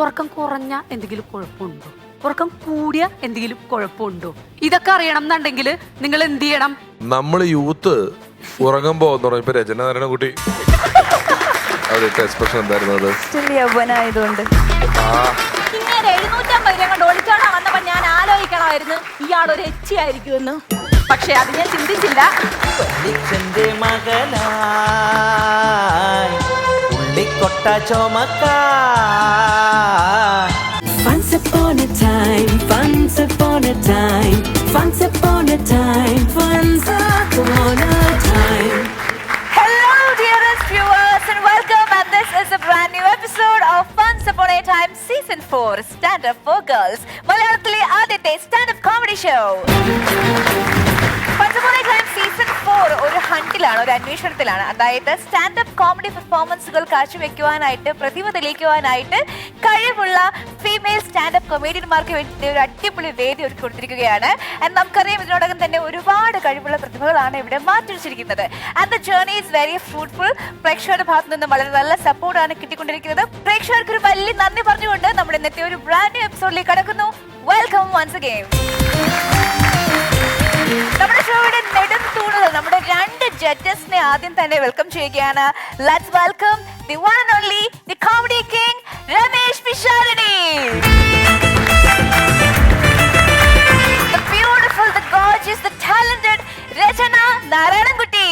ഉറക്കം കുറഞ്ഞ എന്തെങ്കിലും കുഴപ്പമുണ്ടോ, ഉറക്കം കൂടിയ എന്തെങ്കിലും കുഴപ്പമുണ്ടോ? ഇതൊക്കെ അറിയണം എന്നുണ്ടെങ്കിൽ നിങ്ങൾ എന്ത് ചെയ്യണം? നമ്മൾ യൂത്ത് ഉറങ്ങുമ്പോ ഇപ്പൊ രചനാരായണ കുട്ടി അവരുടെ എക്സ്പ്രഷൻ എന്തായിരുന്നു? യൗവനായതുകൊണ്ട് ഇങ്ങനെ 750 രൂപ കൊണ്ട് ഒളിച്ചോടാൻ വന്നപ്പോ ഞാൻ ആലോചിക്കണമായിരുന്നു ഇയാളൊരു എച്ചിയായിരിക്കുമെന്ന്. പക്ഷെ അത് ഞാൻ ചിന്തിച്ചില്ല. Once upon a time, once upon a time, once upon a time, once upon a time. Hello dearest viewers and welcome, and this is a brand new episode of Once Upon a Time Season 4 Stand Up for Girls, മലയാളത്തിലെ ആദ്യത്തെ stand up comedy show. Once Upon a Time Season 4 ഒരു ഹണ്ടിലാണ്, ഒരു അന്വേഷണത്തിലാണ്. അതായത് standup comedy പെർഫോമൻസുകൾ കാഴ്ചവെക്കുവാനായിട്ട്, പ്രതിഭ തെളിയിക്കുവാനായിട്ട് കഴിവുള്ള female standup കൊമേഡിയന്മാർക്ക് വേണ്ടി ഒരു അടിപൊളി വേദി ഒരുക്കി കൊടുത്തിരിക്കുകയാണ്. നമുക്കറിയാം, ഇതിനോടകം തന്നെ ഒരുപാട് കഴിവുള്ള പ്രതിഭകളാണ് ഇവിടെ മാറ്റിവെച്ചിരിക്കുന്നത്. And the journey is very fruitful. പ്രേക്ഷകരുടെ ഭാഗത്തു നിന്ന് വളരെ നല്ല സപ്പോർട്ടാണ് കിട്ടിക്കൊണ്ടിരിക്കുന്നത്. പ്രേക്ഷകർക്ക് ഒരു വലിയ നന്ദി പറഞ്ഞുകൊണ്ട് നമ്മുടെ ഇന്നത്തെ ഒരു ബ്രാൻഡ് ന്യൂ എപ്പിസോഡിലേക്ക് കടക്കുന്നു. Welcome once again. നമ്മുടെ ഷോയുടെ നെടും തൂണുകൾ, നമ്മുടെ 2 ജഡ്ജസിനെ ആദ്യം തന്നെ വെൽക്കം ചെയ്യുകയാണ്. Let's welcome the one and only the comedy king Ramesh Pisharody, the beautiful, the gorgeous, the talented Rachana Narayanankutty.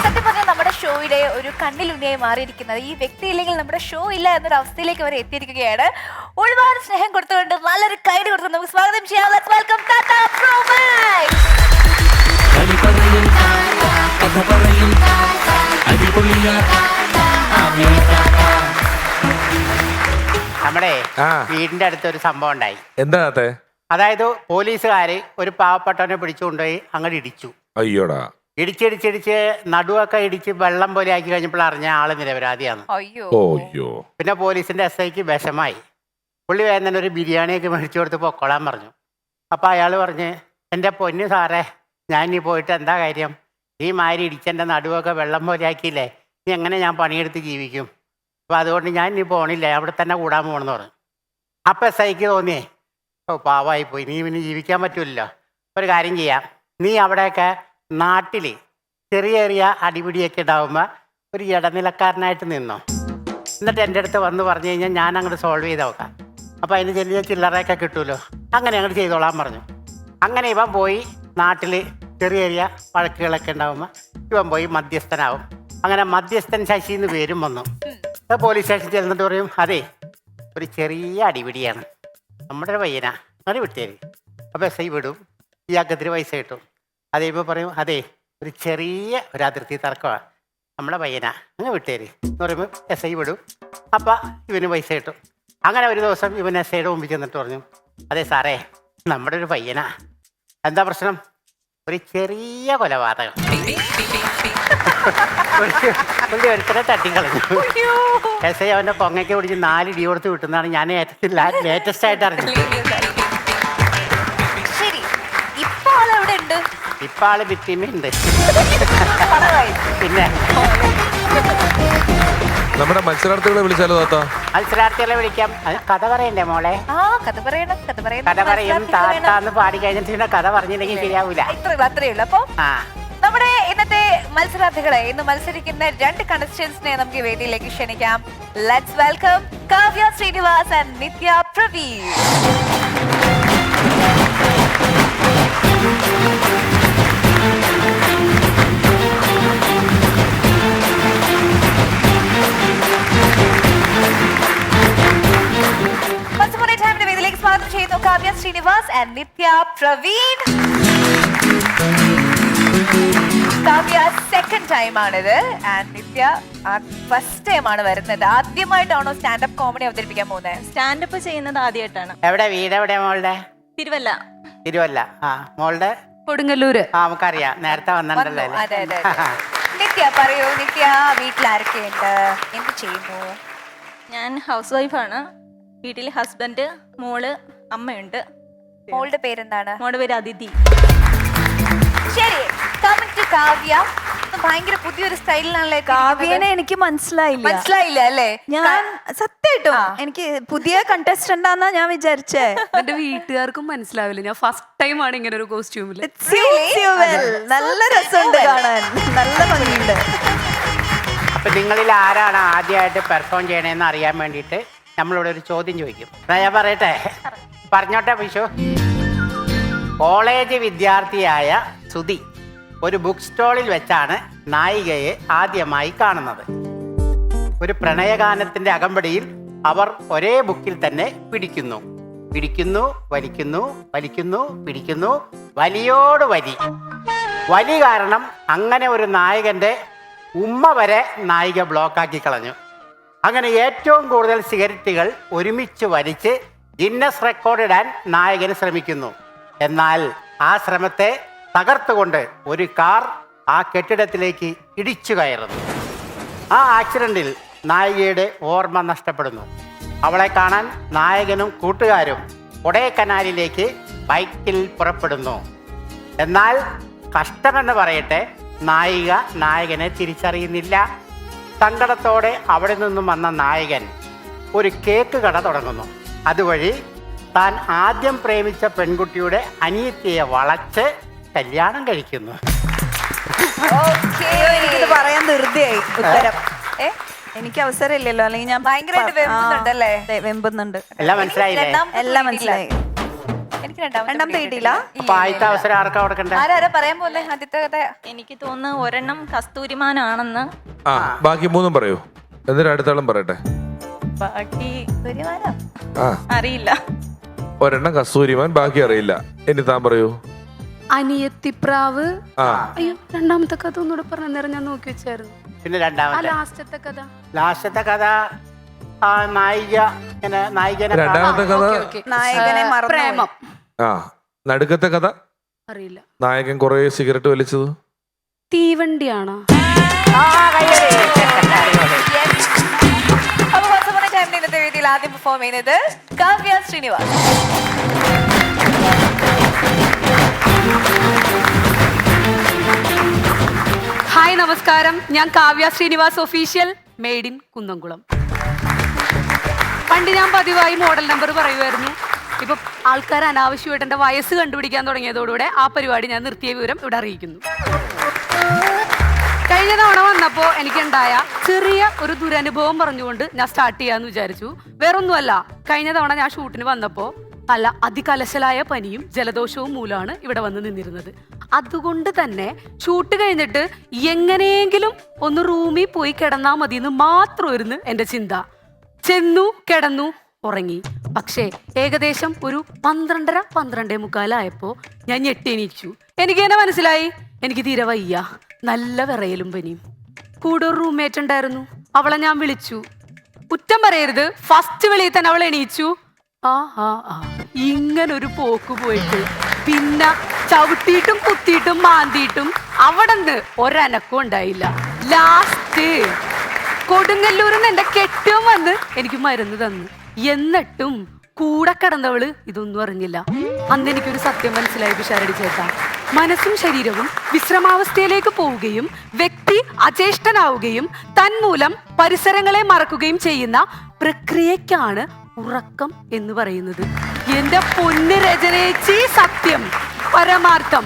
സത്യം പറഞ്ഞാൽ നമ്മുടെ ഷോയുടെ ഒരു കണ്ണിലുണ്ണിയായി മാറിയിരിക്കുന്നത് ഈ വ്യക്തി ഇല്ലെങ്കിൽ നമ്മുടെ ഷോ ഇല്ല എന്നൊരു അവസ്ഥയിലേക്ക് വരെ എത്തിയിരിക്കുകയാണ്. ഒരുപാട് സ്നേഹം കൊടുത്തുകൊണ്ട് നല്ലൊരു കൈഡ് കൊടുത്ത് നമുക്ക് സ്വാഗതം ചെയ്യാം. Let's welcome Tata pro max. നമ്മുടെ വീടിന്റെ അടുത്ത് ഒരു സംഭവം ഉണ്ടായി. എന്താ? അതായത് പോലീസുകാര് ഒരു പാവപ്പെട്ടവനെ പിടിച്ചുകൊണ്ടുപോയി അങ്ങോട്ട് ഇടിച്ചു. അയ്യോടാ. ഇടിച്ചിടിച്ചിടിച്ച് നടുവൊക്കെ ഇടിച്ച് വെള്ളം പോലെ ആക്കി കഴിഞ്ഞപ്പോൾ അറിഞ്ഞ ആള് നിരപരാധിയാണ്. പിന്നെ പോലീസിന്റെ SIക്ക് വിഷമായി. പുള്ളി വേഗം തന്നെ ഒരു ബിരിയാണിയൊക്കെ മേടിച്ചു കൊടുത്ത് പൊക്കോളാൻ പറഞ്ഞു. അപ്പം അയാൾ പറഞ്ഞ്, എൻ്റെ പൊന്ന് സാറേ, ഞാൻ ഇനി പോയിട്ട് എന്താ കാര്യം? ഈ മാതിരി ഇടിച്ചെൻ്റെ നടുവൊക്കെ വെള്ളം പോലെ ആക്കിയില്ലേ, ഇനി എങ്ങനെ ഞാൻ പണിയെടുത്ത് ജീവിക്കും? അപ്പോൾ അതുകൊണ്ട് ഞാൻ ഇനി പോകണില്ല, അവിടെ തന്നെ കൂടാൻ പോകണമെന്ന് പറഞ്ഞു. അപ്പം SIക്ക് തോന്നിയേ, ഓ പാവമായിപ്പോയി, നീ പിന്നെ ജീവിക്കാൻ പറ്റില്ലല്ലോ. ഒരു കാര്യം ചെയ്യാം, നീ അവിടെയൊക്കെ നാട്ടിൽ ചെറിയ ചെറിയ അടിപിടിയൊക്കെ ഉണ്ടാകുമ്പോൾ ഒരു ഇടനിലക്കാരനായിട്ട് നിന്നോ, എന്നിട്ട് എൻ്റെ അടുത്ത് വന്ന് പറഞ്ഞു കഴിഞ്ഞാൽ ഞാൻ അങ്ങോട്ട് സോൾവ് ചെയ്ത് നോക്കാം. അപ്പോൾ അതിന് ചെറിയ ചില്ലറയൊക്കെ കിട്ടുമല്ലോ, അങ്ങനെ അങ്ങോട്ട് ചെയ്തോളാൻ പറഞ്ഞു. അങ്ങനെ ഇവൻ പോയി നാട്ടിൽ ചെറിയ ചെറിയ വഴക്കുകളൊക്കെ ഉണ്ടാകുമ്പോൾ ഇവൻ പോയി മധ്യസ്ഥനാവും. അങ്ങനെ മധ്യസ്ഥൻ ശശി എന്ന് പേരും വന്നു. പോലീസ് സ്റ്റേഷനിൽ ചെന്നിട്ട് പറയും, അതെ ഒരു ചെറിയ അടിപിടിയാണ്, നമ്മുടെ ഒരു പയ്യനാ, അത് വിട്ടേര്. അപ്പോൾ SI വിടും, ഇയാൾക്കത്തിരി പൈസ കിട്ടും. അത് കഴിയുമ്പോൾ പറയും, അതെ ഒരു ചെറിയ ഒരു അതിർത്തി തർക്കമാണ്, നമ്മുടെ പയ്യനാ, അങ്ങ് വിട്ടേര് എന്ന് പറയുമ്പോൾ SI വിടും. അപ്പം ഇവന് പൈസ കിട്ടും. അങ്ങനെ ഒരു ദിവസം ഇവൻ SIയുടെ മുമ്പിൽ ചെന്നിട്ട് പറഞ്ഞു, അതെ സാറേ, നമ്മുടെ ഒരു പയ്യനാ, എന്താ പ്രശ്നം? ഒരു ചെറിയ കൊലപാതകം, ഒരുത്തരെ തട്ടിക്കളഞ്ഞു. SI അവൻ്റെ പൊങ്ങയ്ക്ക് പിടിച്ച് 4 ഇടി കൊടുത്ത് വിട്ടുന്നതാണ് ഞാൻ ലേറ്റസ്റ്റ് ആയിട്ട് അറിഞ്ഞത്. ഇപ്പൊ ആള് ഭിത്തിമയുണ്ട്. പിന്നെ നമ്മുടെ മത്സരാർത്ഥികളെ വിളിച്ചാലോ? മത്സരാർത്ഥികളെ വിളിക്കാം. കഥ പറയണ്ടേ മോളെ? കഥ പറയും. താത്താന്ന് പാടി കഴിഞ്ഞിട്ട് പിന്നെ കഥ പറഞ്ഞില്ലെങ്കിൽ ശരിയാവൂല. അത്രയുള്ളൂ. അപ്പൊ നമ്മുടെ ഇന്നത്തെ മത്സരാർത്ഥികളെ, ഇന്ന് മത്സരിക്കുന്ന 2 കണ്ടസ്റ്റന്റ്സിനെ നമുക്ക് വേദിയിലേക്ക് ക്ഷണിക്കാം. Let's welcome Kavya Srinivas and Nithya Praveen. സ്വാഗതം ചെയ്യുന്നു Kavya Srinivas and Nithya Praveen. Kavya second time ആണിത്, ആൻഡ് നിത്യ ഫസ്റ്റ് ടൈം ആണ് വരുന്നത്. ആദ്യമായിട്ടാണോ സ്റ്റാൻഡപ്പ് കോമഡി അവതരിപ്പിക്കാൻ പോകുന്നത്? സ്റ്റാൻഡപ്പ് ചെയ്യുന്നത് ആദ്യമായിട്ടാണ്. എവിടെ വീട്? എവിടെയാ മോളുടെ? തിരുവല്ല. ആ മോളുടെ കൊടുങ്ങല്ലൂര്. നമുക്കറിയാം, നേരത്തെ വന്നിട്ടുണ്ടല്ലോ. അതെ. നിത്യ പറയൂ, നിത്യ വീട്ടിൽ ആരൊക്കെയുണ്ട്, എന്ത് ചെയ്യുന്നു? ഞാൻ ഹൗസ് വൈഫാണ്. വീട്ടിൽ ഹസ്ബൻഡ്, മോള്, അമ്മയുണ്ട്. മോളുടെ പേരെന്താണ്? മോളുടെ പേര് അതിഥി. ശരി, കമ്മിങ് ടു കാവ്യ, ഭയങ്കര പുതിയൊരു സ്റ്റൈലിലാണല്ലേ കാവ്യനെ എനിക്ക് മനസ്സിലായില്ല. മനസ്സിലായില്ല അല്ലേ? ഞാൻ സത്യമായിട്ടും എനിക്ക് പുതിയ കണ്ടസ്റ്റന്റ് ആണെന്നാ ഞാൻ വിചാരിച്ചേ. എന്റെ വീട്ടുകാർക്കും മനസ്സിലാവില്ല, ഞാൻ ഫസ്റ്റ് ടൈം ആണ് ഇങ്ങനെ ഒരു കോസ്റ്റ്യൂമിൽ. നല്ല രസമുണ്ട് കാണാൻ, നല്ല ഭംഗിയുണ്ട്. അപ്പൊ നിങ്ങളിൽ ആരാണ് ആദ്യമായിട്ട് പെർഫോം ചെയ്യണേന്ന് അറിയാൻ വേണ്ടിയിട്ട് നമ്മളിവിടെ ഒരു ചോദ്യം ചോദിക്കും. ഞാൻ പറയട്ടെ, പറഞ്ഞോട്ടെ വിഷു. കോളേജ് വിദ്യാർത്ഥിയായ സുധി ഒരു ബുക്ക് സ്റ്റാളിൽ വെച്ചാണ് നായികയെ ആദ്യമായി കാണുന്നത്. ഒരു പ്രണയഗാനത്തിന്റെ അകമ്പടിയിൽ അവർ ഒരേ ബുക്കിൽ തന്നെ പിടിക്കുന്നു, വലിക്കുന്നു, പിടിക്കുന്നു, വലിയോട് വലി. വലി കാരണം അങ്ങനെ ഒരു നായകന്റെ ഉമ്മ വരെ നായിക ബ്ലോക്കാക്കി കളഞ്ഞു. അങ്ങനെ ഏറ്റവും കൂടുതൽ സിഗരറ്റുകൾ ഒരുമിച്ച് വലിച്ച് ഗിന്നസ് റെക്കോർഡ് ഇടാൻ നായകന് ശ്രമിക്കുന്നു. എന്നാൽ ആ ശ്രമത്തെ തകർത്തുകൊണ്ട് ഒരു കാർ ആ കെട്ടിടത്തിലേക്ക് ഇടിച്ചു കയറുന്നു. ആ ആക്സിഡന്റിൽ നായികയുടെ ഓർമ്മ നഷ്ടപ്പെടുന്നു. അവളെ കാണാൻ നായകനും കൂട്ടുകാരും കൊടൈക്കനാലിലേക്ക് ബൈക്കിൽ പുറപ്പെടുന്നു. എന്നാൽ കഷ്ടമെന്ന് പറയട്ടെ, നായിക നായകനെ തിരിച്ചറിയുന്നില്ല. സങ്കടത്തോടെ അവിടെ നിന്നും വന്ന നായകൻ ഒരു കേക്ക് കട തുടങ്ങുന്നു. അതുവഴി താൻ ആദ്യം പ്രേമിച്ച പെൺകുട്ടിയുടെ അനിയത്തിയെ വളച്ച് കല്യാണം കഴിക്കുന്നു. എനിക്കിത് പറയാൻ ധൃതിയായി ഉത്തരം. എനിക്ക് അവസരമില്ലല്ലോ, അല്ലെങ്കിൽ ഞാൻ ഭയങ്കരമായിട്ട് വെമ്പുന്നുണ്ടല്ലേ? വെമ്പുന്നുണ്ട്. എല്ലാം മനസ്സിലായില്ലേ? എല്ലാം മനസ്സിലായി. എനിക്ക് രണ്ടാമത്തെ കിട്ടിയില്ല. അപ്പൊ ആദ്യത്തെ അവസരം ആർക്കാ കൊടുക്കണ്ടേ? ആരാ പറയാൻ പോലെ ആദ്യത്തെ കഥ? എനിക്ക് തോന്നുന്നു ഒരെണ്ണം കസ്തൂരിമാനാണെന്ന്. ആ ബാക്കി മൂന്നും പറയൂ, എന്നിട്ട് അടുത്താളും പറയട്ടെ. ബാക്കി ആ അറിയില്ല. ഒരെണ്ണം കസ്തൂരിമാൻ, ബാക്കി അറിയില്ല. ഇനി താൻ പറയൂ. അനിയത്തിപ്രാവ്. ആ അയ്യോ, രണ്ടാമത്തെ കഥ ഒന്നുകൂടെ പറഞ്ഞ നേരം ഞാൻ നോക്കി വെച്ചായിരുന്നു. പിന്നെ ആ രണ്ടാമത്തെ ലാസ്റ്റത്തെ കഥ. ലാസ്റ്റത്തെ കഥ ആ നായിക ഇങ്ങനെ നായികനെ രണ്ടാമത്തെ കഥ. നായകനെ മറന്നു. പ്രേമം ആ നടുക്കത്തെ കഥ. അറിയില്ല. നായകൻ കുറെ സിഗരറ്റ് വലിച്ചത്. തീവണ്ടിയാണോ? അപ്പൊ വൺസ് അപ്പോൺ എ ടൈമിൽ ഇന്നത്തെ വേദിയിൽ ആദ്യം പെർഫോം ചെയ്യുന്നത് കാവ്യ ശ്രീനിവാസ്. ഹായ്, നമസ്കാരം. ഞാൻ Kavya Srinivas, official, made in Kunnamkulam. പണ്ട് ഞാൻ പതിവായി മോഡൽ നമ്പർ പറയുമായിരുന്നു. ഇപ്പൊ ആൾക്കാർ അനാവശ്യമായിട്ട് എന്റെ വയസ്സ് കണ്ടുപിടിക്കാൻ തുടങ്ങിയതോടുകൂടെ ആ പരിപാടി ഞാൻ നിർത്തിയ വിവരം ഇവിടെ അറിയിക്കുന്നു. കഴിഞ്ഞ തവണ വന്നപ്പോ എനിക്കുണ്ടായ ചെറിയ ഒരു ദുരനുഭവം പറഞ്ഞുകൊണ്ട് ഞാൻ സ്റ്റാർട്ട് ചെയ്യാന്ന് വിചാരിച്ചു. വേറൊന്നുമല്ല, കഴിഞ്ഞ തവണ ഞാൻ ഷൂട്ടിന് വന്നപ്പോ നല്ല അതികലശലായ പനിയും ജലദോഷവും മൂലമാണ് ഇവിടെ വന്ന് നിന്നിരുന്നത്. അതുകൊണ്ട് തന്നെ ഷൂട്ട് കഴിഞ്ഞിട്ട് എങ്ങനെയെങ്കിലും ഒന്ന് റൂമിൽ പോയി കിടന്നാൽ മതി എന്ന് മാത്രമായിരുന്നു എൻ്റെ ചിന്ത. ചെന്നു, കിടന്നു, ഉറങ്ങി. പക്ഷേ ഏകദേശം ഒരു 12:30-12:45 ഞാൻ ഞെട്ടിണീച്ചു. എനിക്ക് തന്നെ മനസ്സിലായി എനിക്ക് തീരെ വയ്യ, നല്ല വിറയലും പനിയും. കൂടെ ഒരു റൂംമേറ്റ് ഉണ്ടായിരുന്നു, അവളെ ഞാൻ വിളിച്ചു. കുറ്റം പറയരുത്, ഫസ്റ്റ് വിളിയിൽ തന്നെ അവൾ എണീച്ചു. ഇങ്ങനൊരു പോക്ക് പോയിട്ട് പിന്നെ ചവിട്ടിയിട്ടും കുത്തിയിട്ടും മാന്തിയിട്ടും അവിടെ നിന്ന് ഒരനക്കം ഉണ്ടായില്ല. ലാസ്റ്റ് കൊടുങ്ങല്ലൂരിൽ നിന്ന് എന്റെ കെട്ടിയവൻ വന്ന് എനിക്ക് മരുന്ന് തന്നു. എന്നിട്ടും കൂടെ കിടന്നവള് ഇതൊന്നും അറിഞ്ഞില്ല. അന്ന് എനിക്കൊരു സത്യം മനസ്സിലായി പിഷാരടി ചേട്ടാ. മനസ്സും ശരീരവും വിശ്രമാവസ്ഥയിലേക്ക് പോവുകയും വ്യക്തി അചേഷ്ടനാവുകയും തന്മൂലം പരിസരങ്ങളെ മറക്കുകയും ചെയ്യുന്ന പ്രക്രിയക്കാണ് ഉറക്കം എന്ന് പറയുന്നത്. എന്റെ പൊന്ന് രചനേച്ചി, സത്യം, പരമാർത്ഥം.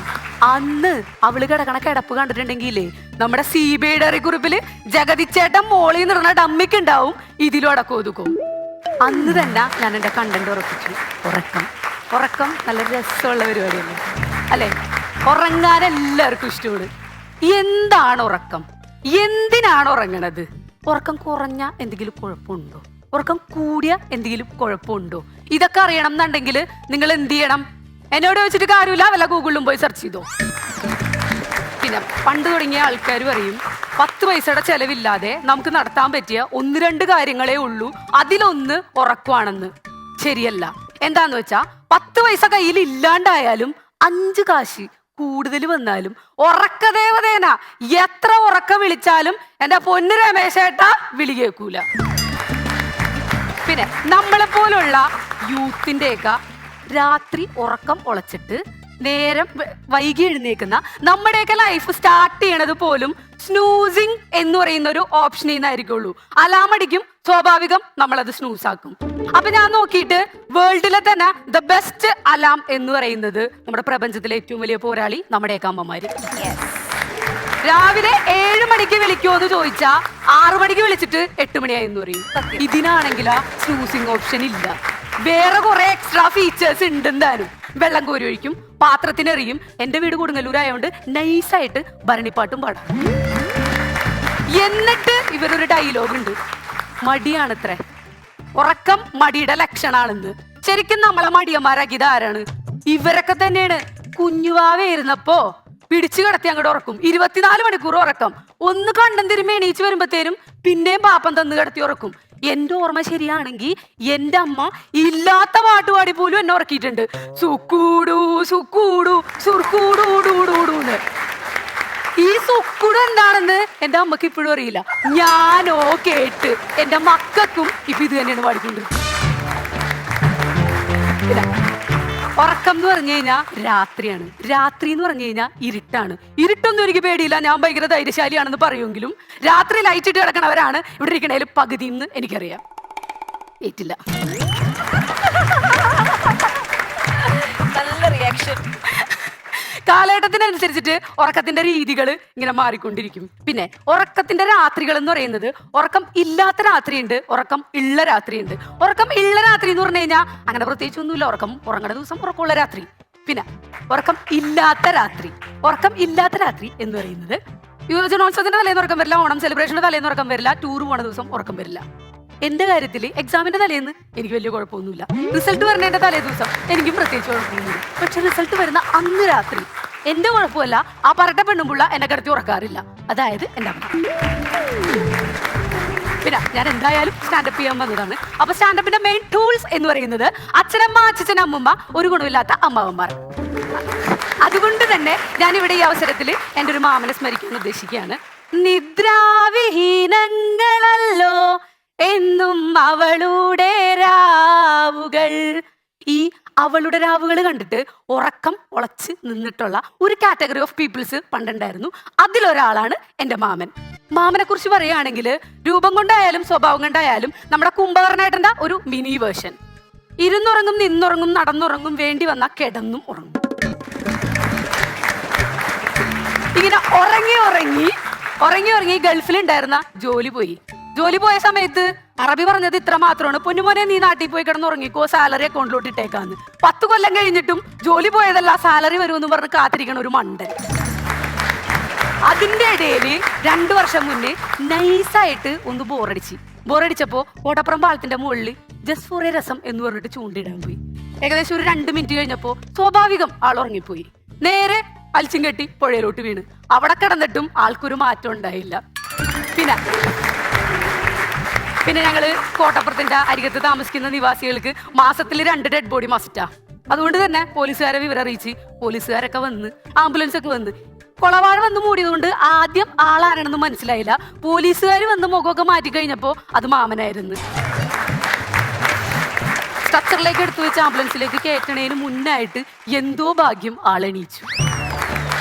അന്ന് അവള് കിടക്കണ കിടപ്പ് കണ്ടിട്ടുണ്ടെങ്കിലേ നമ്മുടെ CBI കുറിപ്പില് ജഗതിച്ചേട്ടൻ മോളിൽ നിന്നിടുന്ന ഡമ്മിക്കുണ്ടാവും ഇതിലും അടക്കം ഒതുക്കും. അന്ന് തന്നെ ഞാൻ എന്റെ കണ്ടന്റ് ഉറപ്പിച്ചു. ഉറക്കം നല്ല രസമുള്ള പരിപാടിയല്ലേ അല്ലെ? ഉറങ്ങാൻ എല്ലാവർക്കും ഇഷ്ടമാണ്. എന്താണ് ഉറക്കം? എന്തിനാണ് ഉറങ്ങണത്? ഉറക്കം കുറഞ്ഞ എന്തെങ്കിലും കുഴപ്പമുണ്ടോ? ഉറക്കം കൂടിയ എന്തെങ്കിലും കുഴപ്പമുണ്ടോ? ഇതൊക്കെ അറിയണം എന്നുണ്ടെങ്കിൽ നിങ്ങൾ എന്ത് ചെയ്യണം? എന്നോട് വെച്ചിട്ട് കാര്യമില്ല, വല്ല ഗൂഗിളിലും പോയി സെർച്ച് ചെയ്തോ. പിന്നെ പണ്ട് തുടങ്ങിയ ആൾക്കാർ പറയും 10 പൈസയുടെ ചെലവില്ലാതെ നമുക്ക് നടത്താൻ പറ്റിയ 1-2 കാര്യങ്ങളേ ഉള്ളൂ, അതിലൊന്ന് ഉറക്കമാണെന്ന്. ശരിയല്ല. എന്താന്ന് വെച്ചാ 10 പൈസ കയ്യിൽ ഇല്ലാണ്ടായാലും 5 കാശ് കൂടുതൽ വന്നാലും ഉറക്കദേവതേന എത്ര ഉറക്കം വിളിച്ചാലും എന്റെ പൊന്നു രമേശേട്ടാ വിളി കേൾക്കൂല. പിന്നെ നമ്മളെ പോലുള്ള യൂത്തിൻ്റെയൊക്കെ രാത്രി ഉറക്കം ഉളച്ചിട്ട് നേരം വൈകി എഴുന്നേക്കുന്ന നമ്മുടെയൊക്കെ ലൈഫ് സ്റ്റാർട്ട് ചെയ്യണത് പോലും സ്നൂസിങ് എന്ന് പറയുന്ന ഒരു ഓപ്ഷനിൽ നിന്നായിരിക്കുള്ളൂ. അലാം അടിക്കും, സ്വാഭാവികം നമ്മളത് സ്നൂസ് ആക്കും. അപ്പൊ ഞാൻ നോക്കിയിട്ട് വേൾഡിലെ തന്നെ ദ ബെസ്റ്റ് അലാം എന്ന് പറയുന്നത് നമ്മുടെ പ്രപഞ്ചത്തിലെ ഏറ്റവും വലിയ പോരാളി നമ്മുടെയൊക്കെ അമ്മമാര്. രാവിലെ 7 മണിക്ക് വിളിക്കുമോ എന്ന് ചോദിച്ചാ 6 മണിക്ക് വിളിച്ചിട്ട് 8 മണിയായി എന്ന് പറയും. ഇതിനാണെങ്കിൽ ആ സ്നൂസിങ് ഓപ്ഷൻ ഇല്ല. വേറെ കുറെ എക്സ്ട്രാ ഫീച്ചേഴ്സ് ഉണ്ട്. എന്തായാലും വെള്ളം കോരി ഒഴിക്കും, പാത്രത്തിനെറിയും. എന്റെ വീട് കൊടുങ്ങല്ലൂരായോണ്ട് നൈസായിട്ട് ഭരണിപ്പാട്ടും പാടും. എന്നിട്ട് ഇവരൊരു ഡയലോഗ് ഉണ്ട്, മടിയാണത്രേ, ഉറക്കം മടിയുടെ ലക്ഷണാണെന്ന്. ശരിക്കും നമ്മളെ മടിയന്മാരാക്കിയത് ആരാണ്? ഇവരൊക്കെ തന്നെയാണ്. കുഞ്ഞുവാവേരുന്നപ്പോ പിടിച്ചു കിടത്തി അങ്ങോട്ട് ഉറക്കും. 24 മണിക്കൂർ ഉറക്കം. ഒന്ന് കണ്ടും തിരുമ്പി എണീച്ച് വരുമ്പത്തേനും പിന്നെയും പാപ്പം തന്നു കിടത്തി ഉറക്കും. എന്റെ ഓർമ്മ ശരിയാണെങ്കിൽ എന്റെ അമ്മ ഇല്ലാത്ത പാട്ടുപാടി പോലും എന്നെ ഉറക്കിയിട്ടുണ്ട്. സുക്കൂടു സുക്കൂടു സുർക്കൂടൂടൂടൂന്ന്. ഈ സുക്കുട് എന്താണെന്ന് എന്റെ അമ്മക്ക് ഇപ്പോഴും അറിയില്ല. ഞാനോ കേട്ട് എന്റെ മക്കൾക്കും ഇപ്പൊ ഇത് തന്നെയാണ് പാടിക്കൊണ്ടിരിക്കുന്നത്. ഉറക്കം എന്ന് പറഞ്ഞു കഴിഞ്ഞാൽ രാത്രിയാണ്. രാത്രി എന്ന് പറഞ്ഞു കഴിഞ്ഞാൽ ഇരുട്ടാണ്. ഇരുട്ടൊന്നും എനിക്ക് പേടിയില്ല, ഞാൻ ഭയങ്കര ധൈര്യശാലിയാണെന്ന് പറയുമെങ്കിലും രാത്രി ലൈറ്റ് ഇട്ട് കിടക്കണവരാണ് ഇവിടെ ഇരിക്കണേൽ പകുതി എന്ന് എനിക്കറിയാം. ഏറ്റില്ല. നല്ല റിയാക്ഷൻ. കാലഘട്ടത്തിനനുസരിച്ചിട്ട് ഉറക്കത്തിന്റെ രീതികൾ ഇങ്ങനെ മാറിക്കൊണ്ടിരിക്കും. പിന്നെ ഉറക്കത്തിന്റെ രാത്രികൾ എന്ന് പറയുന്നത് ഉറക്കം ഇല്ലാത്ത രാത്രിയുണ്ട്, ഉറക്കം ഉള്ള രാത്രിയുണ്ട്. ഉറക്കം ഉള്ള രാത്രി എന്ന് പറഞ്ഞു കഴിഞ്ഞാൽ അങ്ങനെ പ്രത്യേകിച്ച് ഒന്നുമില്ല. ഉറക്കം ഉറങ്ങണ ദിവസം ഉറക്കമുള്ള രാത്രി. പിന്നെ ഉറക്കം ഇല്ലാത്ത രാത്രി. ഉറക്കം ഇല്ലാത്ത രാത്രി എന്ന് പറയുന്നത് യുവജനോത്സവത്തിന്റെ തലേന്ന് ഉറക്കം വരില്ല, ഓണം സെലിബ്രേഷന്റെ തലേന്ന് ഉറക്കം വരില്ല, ടൂർ പോണ ദിവസം ഉറക്കം വരില്ല. എന്റെ കാര്യത്തിൽ എക്സാമിന്റെ തലേന്ന് എനിക്ക് വലിയ കുഴപ്പമൊന്നുമില്ല. റിസൾട്ട് വരുന്നതിന്റെ തലേ ദിവസം എനിക്കും പ്രത്യേകിച്ച് കുഴപ്പമൊന്നുമില്ല. പക്ഷെ റിസൾട്ട് വരുന്ന അന്ന് രാത്രി എന്റെ കുഴപ്പമല്ല, ആ പറട്ട പെണ്ണുമ്പുള്ള എന്നെ കിടത്തി ഉറക്കാറില്ല. അതായത് എന്റെ അമ്മ. പിന്നെ ഞാൻ എന്തായാലും സ്റ്റാൻഡപ്പ് ചെയ്യാൻ വന്നതാണ്. അപ്പൊ സ്റ്റാൻഡപ്പിന്റെ മെയിൻ ടൂൾസ് എന്ന് പറയുന്നത് അച്ഛനമ്മ, അച്ഛൻ, അമ്മമ്മ, ഒരു ഗുണമില്ലാത്ത അമ്മാവന്മാർ. അതുകൊണ്ട് തന്നെ ഞാനിവിടെ ഈ അവസരത്തിൽ എൻ്റെ ഒരു മാമനെ സ്മരിക്കാൻ ഉദ്ദേശിക്കുകയാണ്. നിദ്രാവിഹീനങ്ങളല്ലോ എന്നും അവളുടെ രാവുകൾ. ഈ അവളുടെ രാവുകൾ കണ്ടിട്ട് ഉറക്കം ഉളച്ച് നിന്നിട്ടുള്ള ഒരു കാറ്റഗറി ഓഫ് പീപ്പിൾസ് പണ്ടുണ്ടായിരുന്നു. അതിലൊരാളാണ് എൻ്റെ മാമൻ. മാമനെ കുറിച്ച് പറയുകയാണെങ്കിൽ രൂപം കൊണ്ടായാലും സ്വഭാവം കൊണ്ടായാലും നമ്മുടെ കുംഭകർണേട്ടൻ്റെ ഒരു മിനി വേർഷൻ. ഇരുന്നുറങ്ങും, നിന്നുറങ്ങും, നടന്നുറങ്ങും, വേണ്ടി വന്നാൽ കിടന്നും ഉറങ്ങും. ഇങ്ങനെ ഉറങ്ങി ഉറങ്ങി ഉറങ്ങി ഉറങ്ങി ഗൾഫിലുണ്ടായിരുന്ന ജോലി പോയി. ജോലി പോയ സമയത്ത് അറബി പറഞ്ഞത് ഇത്ര മാത്രമാണ്, പൊന്നുമോനെ നീ നാട്ടിൽ പോയി കിടന്ന് ഉറങ്ങിക്കോ, സാലറി അക്കൗണ്ടിലോട്ട് ഇട്ടേക്കാന്ന്. 10 കൊല്ലം കഴിഞ്ഞിട്ടും ജോലി പോയതല്ല, സാലറി വരുമെന്ന് പറഞ്ഞ് കാത്തിരിക്കണ ഒരു മണ്ടൻ. അതിന്റെ ഇടയിൽ 2 വർഷം മുന്നേ നൈസായിട്ട് ഒന്ന് ബോറടിച്ചപ്പോ കോട്ടപ്പുറം പാലത്തിന്റെ മുകളിൽ ജസ്റ്റ് ഫോർ എ രസം എന്ന് പറഞ്ഞിട്ട് ചൂണ്ടിടാൻ പോയി. ഏകദേശം ഒരു 2 മിനിറ്റ് കഴിഞ്ഞപ്പോ സ്വാഭാവികം ആൾ ഉറങ്ങിപ്പോയി. നേരെ അൽച്ചും കെട്ടി പുഴയിലോട്ട് വീണ്. അവിടെ കിടന്നിട്ടും ആൾക്കൊരു മാറ്റം ഉണ്ടായില്ല. പിന്നെ ഞങ്ങള് കോട്ടപ്പുറത്തിന്റെ അരികത്ത് താമസിക്കുന്ന നിവാസികൾക്ക് മാസത്തിൽ 2 ഡെഡ് ബോഡി മസ്റ്റാ. അതുകൊണ്ട് തന്നെ പോലീസുകാരെ വിവരം അറിയിച്ച് പോലീസുകാരൊക്കെ വന്ന്, ആംബുലൻസ് ഒക്കെ വന്ന്. കൊളവാഴ വന്ന് മൂടിയതുകൊണ്ട് ആദ്യം ആളാരാണെന്ന് മനസ്സിലായില്ല. പോലീസുകാർ വന്ന് മുഖമൊക്കെ മാറ്റി കഴിഞ്ഞപ്പോ അത് മാമനായിരുന്നു. സ്ട്രക്ചറിലേക്ക് എടുത്തു വെച്ച് ആംബുലൻസിലേക്ക് കയറ്റണേന് മുന്നായിട്ട് എന്തോ ഭാഗ്യം ആളെണീച്ചു.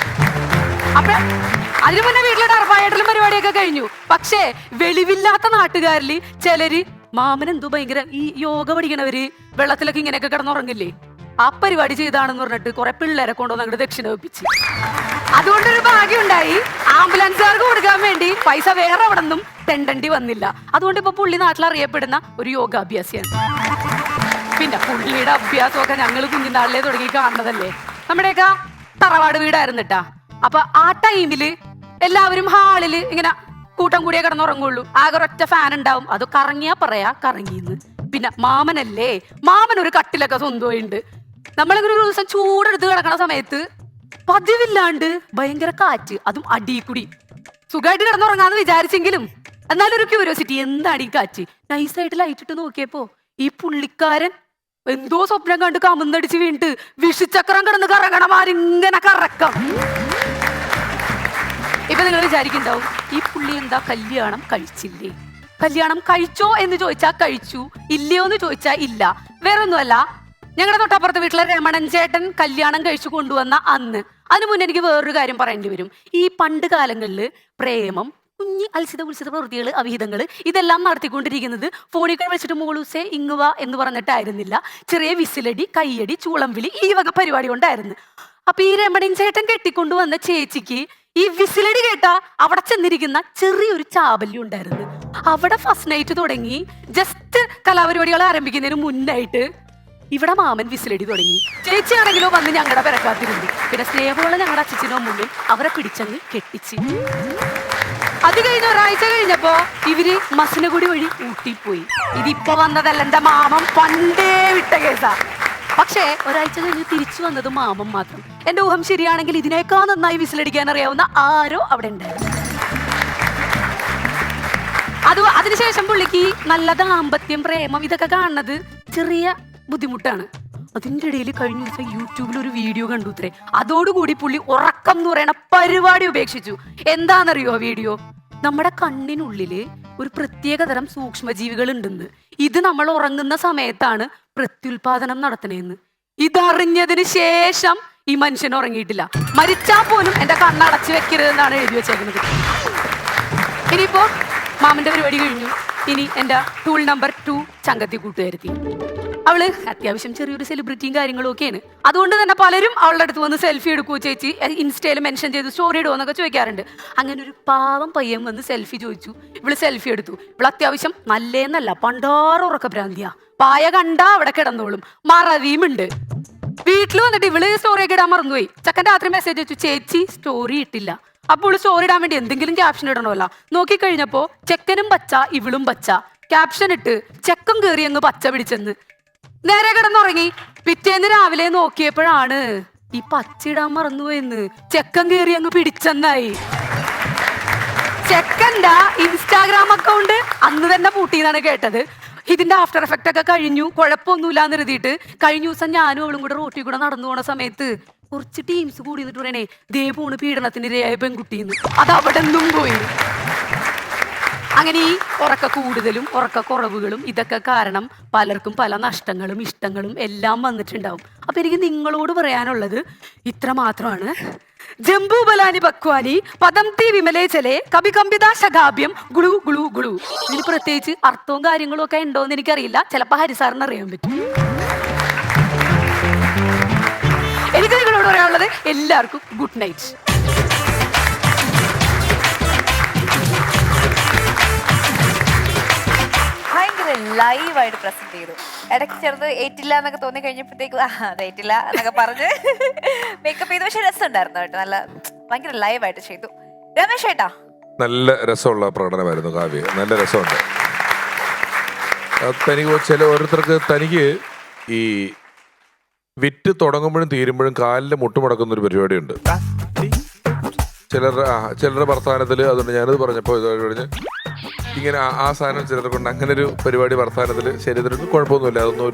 അപ്പൊ അതിനു മുന്നേ വീട്ടിലെ ടർപ്പായിട്ടുള്ള പരിപാടിയൊക്കെ കഴിഞ്ഞു. പക്ഷേ വെളിവില്ലാത്ത നാട്ടുകാരിൽ ചിലര് മാമൻ എന്തോ ഭയങ്കര ഈ യോഗ പഠിക്കണവര് വെള്ളത്തിലൊക്കെ ഇങ്ങനെയൊക്കെ കിടന്നുറങ്ങില്ലേ, ആ പരിപാടി ചെയ്താണെന്ന് പറഞ്ഞിട്ട് കുറെ പിള്ളേരെ കൊണ്ടുവന്ന് അങ്ങോട്ട് ദക്ഷിണ വെപ്പിച്ച്. അതുകൊണ്ടൊരു ഭാഗ്യം ഉണ്ടായി, ആംബുലൻസുകാർക്ക് കൊടുക്കാൻ വേണ്ടി പൈസ വേറെ അവിടെ നിന്നും തെണ്ടണ്ടി വന്നില്ല. അതുകൊണ്ട് ഇപ്പൊ പുള്ളി നാട്ടിൽ അറിയപ്പെടുന്ന ഒരു യോഗാഭ്യാസിയാണ്. പിന്നെ പുള്ളിയുടെ അഭ്യാസമൊക്കെ ഞങ്ങൾ കുഞ്ഞിനാളിലേ തുടങ്ങി കാണുന്നതല്ലേ. നമ്മുടെയൊക്കെ തറവാട് വീടായിരുന്നിട്ടാ. അപ്പൊ ആ ടൈമില് എല്ലാവരും ഹാളില് ഇങ്ങനെ കൂട്ടം കൂടിയേ കിടന്നുറങ്ങുള്ളൂ. ആകെ ഒരൊറ്റ ഫാൻ ഉണ്ടാവും, അത് കറങ്ങിയാ പറയാ കറങ്ങിന്ന്. പിന്നെ മാമനല്ലേ, മാമൻ ഒരു കട്ടിലൊക്കെ സ്വന്തമായിട്ടുണ്ട്. നമ്മളിങ്ങനെ ഒരു ദിവസം ചൂടെടുത്ത് കിടക്കണ സമയത്ത് പതിവില്ലാണ്ട് ഭയങ്കര കാറ്റ്, അതും അടിയിൽക്കൂടി. സുഖമായിട്ട് കിടന്നുറങ്ങാന്ന് വിചാരിച്ചെങ്കിലും എന്നാലും ഒരു ക്യൂരിയോസിറ്റി, എന്താണ് ഈ കാറ്റ്. നൈസായിട്ട് ലൈറ്റ് ഇട്ട് നോക്കിയപ്പോ ഈ പുള്ളിക്കാരൻ എന്തോ സ്വപ്നം കണ്ട് കമന്നടിച്ച് വീണിട്ട് വിഷുചക്രം കിടന്ന് കറങ്ങണമാരിങ്ങനെ കറക്കം. ഇപ്പൊ നിങ്ങൾ വിചാരിക്കുന്നുണ്ടാവും, ഈ പുള്ളി എന്താ കല്യാണം കഴിച്ചില്ലേ? കല്യാണം കഴിച്ചോ എന്ന് ചോദിച്ചാൽ കഴിച്ചു, ഇല്ലയോ എന്ന് ചോദിച്ചാൽ ഇല്ല. വേറൊന്നുമല്ല, ഞങ്ങളുടെ തൊട്ടപ്പുറത്തെ വീട്ടിലെ രമണൻ ചേട്ടൻ കല്യാണം കഴിച്ചു കൊണ്ടുവന്ന അന്ന്, അതിനു മുന്നേ എനിക്ക് വേറൊരു കാര്യം പറയേണ്ടി വരും. ഈ പണ്ട് കാലങ്ങളിൽ പ്രേമം, കുഞ്ഞി അത്സിത ഉത്സിത പ്രവൃത്തികൾ, അവിഹിതങ്ങൾ ഇതെല്ലാം നടത്തിക്കൊണ്ടിരിക്കുന്നത് ഫോണിൽ വിളിച്ചിട്ട് മോളൂസെ ഇങ്ങുവ എന്ന് പറഞ്ഞിട്ടായിരുന്നില്ല. ചെറിയ വിസിലടി, കയ്യടി, ചൂളംവിളി ഈ വക പരിപാടി കൊണ്ടായിരുന്നു. അപ്പൊ ഈ രമണൻ ചേട്ടൻ കെട്ടിക്കൊണ്ടുവന്ന ചേച്ചിക്ക് ഈ വിസിലടി കേട്ട അവിടെ ചെന്നിരിക്കുന്ന ചെറിയൊരു ചാബല്യം ഉണ്ടായിരുന്നു. അവിടെ ഫസ്റ്റ് നൈറ്റ് തുടങ്ങി. ജസ്റ്റ് കലാപരിപാടികൾ ആരംഭിക്കുന്നതിന് മുന്നായിട്ട് ഇവിടെ മാമൻ വിസിലടി തുടങ്ങി. ചേച്ചിയാണെങ്കിലോ വന്ന് ഞങ്ങളുടെ പെരക്കാത്തിരുന്നു. പിന്നെ സ്നേഹമുള്ള ഞങ്ങളുടെ അച്ഛനോ മുന്നിൽ അവരെ പിടിച്ചങ്ങ് കെട്ടിച്ച്. അത് കഴിഞ്ഞ ഒരാഴ്ച കഴിഞ്ഞപ്പോ ഇവര് മസിനഗുടി വഴി ഊട്ടിപ്പോയി. ഇതിപ്പോ വന്നതല്ല, എന്റെ മാമൻ പണ്ടേ വിട്ട കേസാ. പക്ഷേ ഒരാഴ്ച കഴിഞ്ഞ് തിരിച്ചു വന്നത് മാമൻ മാത്രം. എന്റെ ഊഹം ശരിയാണെങ്കിൽ ഇതിനേക്കാൾ നന്നായി വിസിലടിക്കാൻ അറിയാവുന്ന ആരോ അവിടെ ഉണ്ടായിരുന്നു. അതിനുശേഷം പുള്ളിക്ക് നല്ല ദാമ്പത്യം, പ്രേമം ഇതൊക്കെ കാണുന്നത് ചെറിയ ബുദ്ധിമുട്ടാണ്. അതിൻ്റെ ഇടയിൽ കഴിഞ്ഞ ദിവസം യൂട്യൂബിൽ ഒരു വീഡിയോ കണ്ടു ഇത്രേ. അതോടുകൂടി പുള്ളി ഉറക്കം എന്ന് പറയുന്ന പരിപാടി ഉപേക്ഷിച്ചു. എന്താണെന്നറിയോ വീഡിയോ? നമ്മുടെ കണ്ണിനുള്ളില് ഒരു പ്രത്യേക തരം സൂക്ഷ്മജീവികൾ ഉണ്ടെന്ന്. ഇത് നമ്മൾ ഉറങ്ങുന്ന സമയത്താണ് പ്രത്യുൽപാദനം നടത്തണേന്ന്. ഇതറിഞ്ഞതിന് ശേഷം ഈ മനുഷ്യൻ ഉറങ്ങിയിട്ടില്ല. മരിച്ചാൽ പോലും എന്റെ കണ്ണടച്ചു വെക്കരുതെന്നാണ് എഴുതി വെച്ചേക്കുന്നത്. ഇനിയിപ്പോ മാമന്റെ പരിപാടി കഴിഞ്ഞു. ഇനി എന്റെ ടൂൾ നമ്പർ 2 ചങ്കത്തി കൂട്ടുകാരത്തി. അവള് അത്യാവശ്യം ചെറിയൊരു സെലിബ്രിറ്റിയും കാര്യങ്ങളും ഒക്കെയാണ്. അതുകൊണ്ട് തന്നെ പലരും അവളുടെ അടുത്ത് വന്ന് സെൽഫി എടുക്കുമോ ചേച്ചി, ഇൻസ്റ്റയിൽ മെൻഷൻ ചെയ്തു സ്റ്റോറി ഇടുമോ എന്നൊക്കെ ചോദിക്കാറുണ്ട്. അങ്ങനെ ഒരു പാവം പയ്യൻ വന്ന് സെൽഫി ചോദിച്ചു. ഇവള് സെൽഫി എടുത്തു. ഇവള് അത്യാവശ്യം നല്ലേന്നല്ല, പണ്ടാറ് ഉറക്ക ഭ്രാന്തിയാ. പായ കണ്ടാ അവിടെ കിടന്നോളും. മറവിയുമുണ്ട്. വീട്ടിൽ വന്നിട്ട് ഇവള് സ്റ്റോറിയൊക്കെ ഇടാൻ മറന്നുപോയി. ചക്കൻ രാത്രി മെസ്സേജ് വെച്ചു, ചേച്ചി സ്റ്റോറി ഇട്ടില്ല. അപ്പോൾ സ്റ്റോറി ഇടാൻ വേണ്ടി എന്തെങ്കിലും ക്യാപ്ഷൻ ഇടണമല്ല. നോക്കിക്കഴിഞ്ഞപ്പോ ചെക്കനും പച്ച ഇവളും പച്ച. ക്യാപ്ഷൻ ഇട്ട് ചെക്കൻ കയറി അങ്ങ് പച്ച പിടിച്ചെന്ന്. നേരെ കിടന്നുറങ്ങി. പിറ്റേന്ന് രാവിലെ നോക്കിയപ്പോഴാണ് ഈ പച്ചിടാൻ മറന്നുപോയെന്ന്. ചെക്കൻ കയറി അങ്ങ് പിടിച്ചെന്നായി. ചെക്കൻ്റെ ഇൻസ്റ്റാഗ്രാം അക്കൗണ്ട് അന്ന് തന്നെ പൂട്ടിയെന്നാണ് കേട്ടത്. ഇതിന്റെ ആഫ്റ്റർ എഫക്റ്റ് ഒക്കെ കഴിഞ്ഞു, കുഴപ്പമൊന്നുമില്ലാന്ന് എഴുതിയിട്ട് കഴിഞ്ഞ ദിവസം ഞാനും അവളും കൂടെ റോട്ടിൽ കൂടെ നടന്നു പോണ സമയത്ത് കുറച്ച് ടീംസ് കൂടി നിന്നിട്ട് പറയണേ, ദേ പോണ് പീഡനത്തിന് ഇരയായ പെൺകുട്ടിന്ന്. അത് അവിടെ നിന്നും പോയി. അങ്ങനെ ഈ ഉറക്ക കൂടുതലും ഉറക്ക കുറവുകളും ഇതൊക്കെ കാരണം പലർക്കും പല നഷ്ടങ്ങളും ഇഷ്ടങ്ങളും എല്ലാം വന്നിട്ടുണ്ടാവും. അപ്പൊ എനിക്ക് നിങ്ങളോട് പറയാനുള്ളത് ഇത്ര മാത്രമാണ്. ജംബു ബലാനി ബക്വാനി പദംതി വിമലേചലെ കവി കമ്പിത ശകാബ്യം ഗുളു ഗുളു ഗുളു. ഇതിന് പ്രത്യേകിച്ച് അർത്ഥവും കാര്യങ്ങളും ഒക്കെ ഉണ്ടോന്ന് എനിക്കറിയില്ല. ചിലപ്പോൾ ഹരിസാറിന് അറിയാൻ പറ്റും. എനിക്ക് നിങ്ങളോട് പറയാനുള്ളത് എല്ലാവർക്കും ഗുഡ് നൈറ്റ്. ലൈവായിട്ട് പ്രസന്റ് ചെയ്തു. ഇടയ്ക്ക് ചെറുത് ഏറ്റില്ല എന്നൊക്കെ തോന്നി കഴിഞ്ഞപ്പോഴത്തേക്കും അത് ഏറ്റില്ല എന്നൊക്കെ പറഞ്ഞ് മേക്കപ്പ് ചെയ്തു. പക്ഷെ രസമുണ്ടായിരുന്നു കേട്ടോ, നല്ല ഭയങ്കര ലൈവായിട്ട് ചെയ്തു. രമേശ് ഏട്ടാ, നല്ല രസമുള്ള പ്രകടനമായിരുന്നു കാവ്യ, നല്ല രസമുണ്ട്. തനിക്ക് ചില ഓരോരുത്തർക്ക് തനിക്ക് ഈ വിറ്റ് തുടങ്ങുമ്പോഴും തീരുമ്പോഴും കാലിൽ മുട്ടുമുടക്കുന്ന ഒരു പരിപാടിയുണ്ട് ചിലരുടെ വർത്തമാനത്തിൽ. അതുകൊണ്ട് ഞാനത് പറഞ്ഞപ്പോൾ കഴിഞ്ഞ് ഇങ്ങനെ ആ സാധനം ചിലർക്കുണ്ട്. അങ്ങനെ ഒരു പരിപാടി വർത്തമാനത്തിൽ ശരീരത്തിന് കുഴപ്പമൊന്നുമില്ല, അതൊന്നും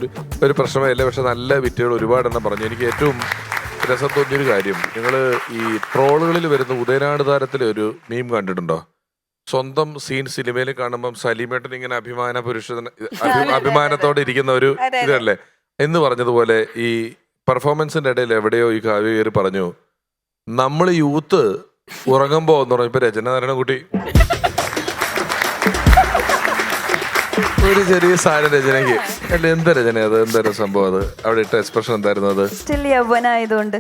ഒരു പ്രശ്നമല്ല. പക്ഷെ നല്ല വിറ്റുകൾ ഒരുപാടെണ്ണം പറഞ്ഞു. എനിക്ക് ഏറ്റവും രസം തോന്നിയൊരു കാര്യം, നിങ്ങൾ ഈ ട്രോളുകളിൽ വരുന്ന ഉദയനാട് താരത്തിലെ ഒരു മീം കണ്ടിട്ടുണ്ടോ? സ്വന്തം സീൻ സിനിമയിൽ കാണുമ്പം സലീമേട്ടൻ ഇങ്ങനെ അഭിമാനത്തോടെ ഇരിക്കുന്ന ഒരു ഇതല്ലേ എന്ന് പറഞ്ഞതുപോലെ ഈ പെർഫോമൻസിന്റെ ഇടയിൽ എവിടെയോ ഈ കാവ്യ കയറി പറഞ്ഞു, നമ്മൾ യൂത്ത് ഉറങ്ങുമ്പോ എന്ന് പറഞ്ഞപ്പോ രചന നാരായണൻകുട്ടി ഒരു ചെറിയ സാധനം രചനയ്ക്ക് അല്ല, എന്താ രചന അത്, എന്തായാലും സംഭവം അത് അവിടെ ഇട്ട എക്സ്പ്രഷൻ എന്തായിരുന്നു? അത് സ്റ്റിൽ യൗവനായതുകൊണ്ട്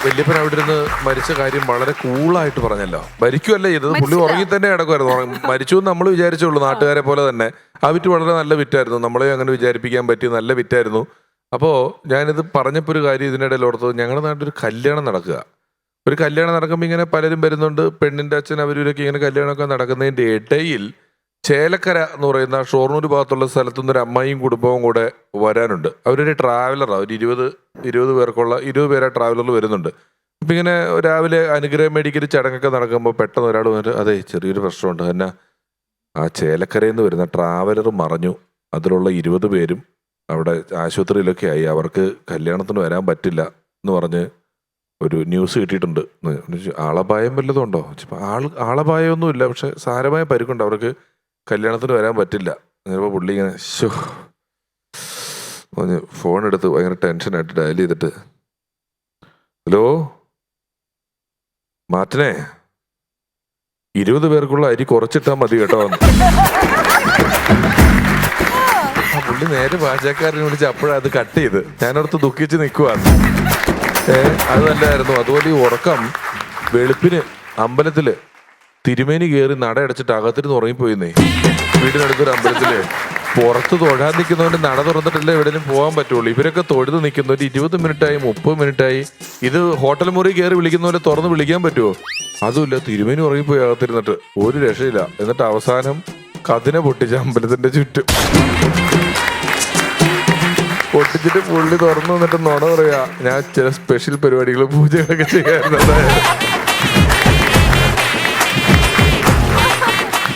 വല്യപ്പൻ അവിടെ ഇരുന്ന് മരിച്ച കാര്യം വളരെ കൂളായിട്ട് പറഞ്ഞല്ലോ. മരിക്കുമല്ല ചെയ്തത്, പുള്ളി ഉറങ്ങി തന്നെ കിടക്കുമായിരുന്നു. മരിച്ചു എന്ന് നമ്മൾ വിചാരിച്ചുള്ളൂ, നാട്ടുകാരെ പോലെ തന്നെ. ആ വിറ്റ് വളരെ നല്ല വിറ്റായിരുന്നു, നമ്മളെ അങ്ങനെ വിചാരിപ്പിക്കാൻ പറ്റി, നല്ല വിറ്റായിരുന്നു. അപ്പോൾ ഞാനിത് പറഞ്ഞപ്പോൾ ഒരു കാര്യം ഇതിനിടയിൽ ഓർത്തത്, ഞങ്ങളുടെ നാട്ടിലൊരു കല്യാണം നടക്കുക. ഒരു കല്യാണം നടക്കുമ്പോൾ ഇങ്ങനെ പലരും വരുന്നുണ്ട്, പെണ്ണിൻ്റെ അച്ഛൻ അവരൊക്കെ ഇങ്ങനെ കല്യാണമൊക്കെ നടക്കുന്നതിൻ്റെ ഇടയിൽ ചേലക്കര എന്ന് പറയുന്ന ഷൊർണൂർ ഭാഗത്തുള്ള സ്ഥലത്തു നിന്നൊരു അമ്മയും കുടുംബവും കൂടെ വരാനുണ്ട്. അവരൊരു ട്രാവലറാണ്, ഒരു 20 പേർക്കുള്ള 20 പേരെ ട്രാവലറിൽ വരുന്നുണ്ട്. അപ്പം ഇങ്ങനെ രാവിലെ അനുഗ്രഹം മേടിക്കൽ ചടങ്ങൊക്കെ നടക്കുമ്പോൾ പെട്ടെന്ന് ഒരാൾ വന്നിട്ട്, അതെ ചെറിയൊരു പ്രശ്നമുണ്ട്, എന്നാ ആ ചേലക്കരയിൽ നിന്ന് വരുന്ന ട്രാവലർ മറഞ്ഞു, അതിലുള്ള 20 പേരും അവിടെ ആശുപത്രിയിലൊക്കെ ആയി, അവർക്ക് കല്യാണത്തിന് വരാൻ പറ്റില്ല എന്ന് പറഞ്ഞ് ഒരു ന്യൂസ് കിട്ടിയിട്ടുണ്ട്. ആളപായം വല്ലതും ഉണ്ടോ? ആളപായമൊന്നുമില്ല, പക്ഷെ സാരമായ പരിക്കുണ്ട്, അവർക്ക് കല്യാണത്തിന് വരാൻ പറ്റില്ല. അങ്ങനെയപ്പോൾ പുള്ളി ഇങ്ങനെ ഫോൺ എടുത്ത് ഭയങ്കര ടെൻഷനായിട്ട് ഡയൽ ചെയ്തിട്ട്, ഹലോ മാറ്റനെ, 20 പേർക്കുള്ള അരി കുറച്ചിട്ടാ മതി കേട്ടോ. ആ പുള്ളി നേരെ പാചകക്കാരനെ വിളിച്ച് അപ്പോഴത് കട്ട് ചെയ്ത് ഞാനടുത്ത് ദുഃഖിച്ച് നിൽക്കുവാണ്. അത് നല്ലതായിരുന്നു. അതുപോലെ ഈ ഉറക്കം വെളുപ്പിന് അമ്പലത്തില് തിരുമേനി കയറി നട അടച്ചിട്ട് അകത്തിരുന്ന് ഉറങ്ങിപ്പോയിന്നേ. വീടിനടുത്തൊരു അമ്പലത്തില് പുറത്ത് തൊഴാൻ നിൽക്കുന്നവന്റെ നട തുറന്നിട്ടല്ലേ എവിടെയും പോകാൻ പറ്റുള്ളൂ. ഇവരൊക്കെ തൊഴുത് നിൽക്കുന്നവര് 20 മിനിറ്റായി 30 മിനിറ്റായി. ഇത് ഹോട്ടൽ മുറി കയറി വിളിക്കുന്നവരെ തുറന്ന് വിളിക്കാൻ പറ്റുമോ? അതുമില്ല, തിരുമേനി ഉറങ്ങിപ്പോയി അകത്തിരുന്നിട്ട്. ഒരു രക്ഷയില്ല. എന്നിട്ട് അവസാനം കതിനെ പൊട്ടിച്ച അമ്പലത്തിന്റെ ചുറ്റും പൊട്ടിച്ചിട്ട് പുള്ളി തുറന്നു വന്നിട്ട് നുണ പറയാ, ഞാൻ ചില സ്പെഷ്യൽ പരിപാടികൾ പൂജകളൊക്കെ ചെയ്യാറുണ്ടായിരുന്നു.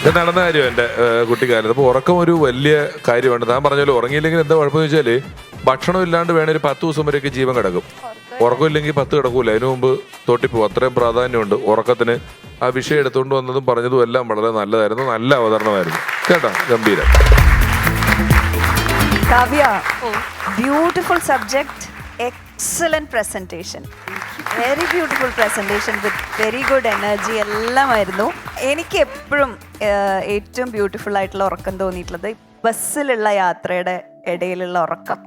ഇത് നടന്ന കാര്യം എൻ്റെ കുട്ടിക്കാലത്ത്. അപ്പോൾ ഉറക്കം ഒരു വലിയ കാര്യമാണ്. താൻ പറഞ്ഞാലും ഉറങ്ങിയില്ലെങ്കിൽ എന്താ കുഴപ്പമെന്ന് വെച്ചാല് ഭക്ഷണം ഇല്ലാണ്ട് വേണേ ഒരു 10 ദിവസം വരെയൊക്കെ ജീവൻ കിടക്കും. ഉറക്കമില്ലെങ്കിൽ 10 കിടക്കൂല. അതിനു മുമ്പ് തൊട്ടിപ്പോവും. അത്രയും പ്രാധാന്യമുണ്ട് ഉറക്കത്തിന്. ആ വിഷയം എടുത്തുകൊണ്ട് വന്നതും പറഞ്ഞതും എല്ലാം വളരെ നല്ലതായിരുന്നു. നല്ല അവതരണമായിരുന്നു കേട്ടോ, ഗംഭീരം. Kavya, beautiful subject, excellent presentation, very beautiful presentation with very good energy എല്ലാമായിരുന്നു. എനിക്ക് എപ്പോഴും ഏറ്റവും ബ്യൂട്ടിഫുൾ ആയിട്ടുള്ള ഉറക്കം തോന്നിയിട്ടുള്ളത് ബസ്സിലുള്ള യാത്രയുടെ ഇടയിലുള്ള ഉറക്കം.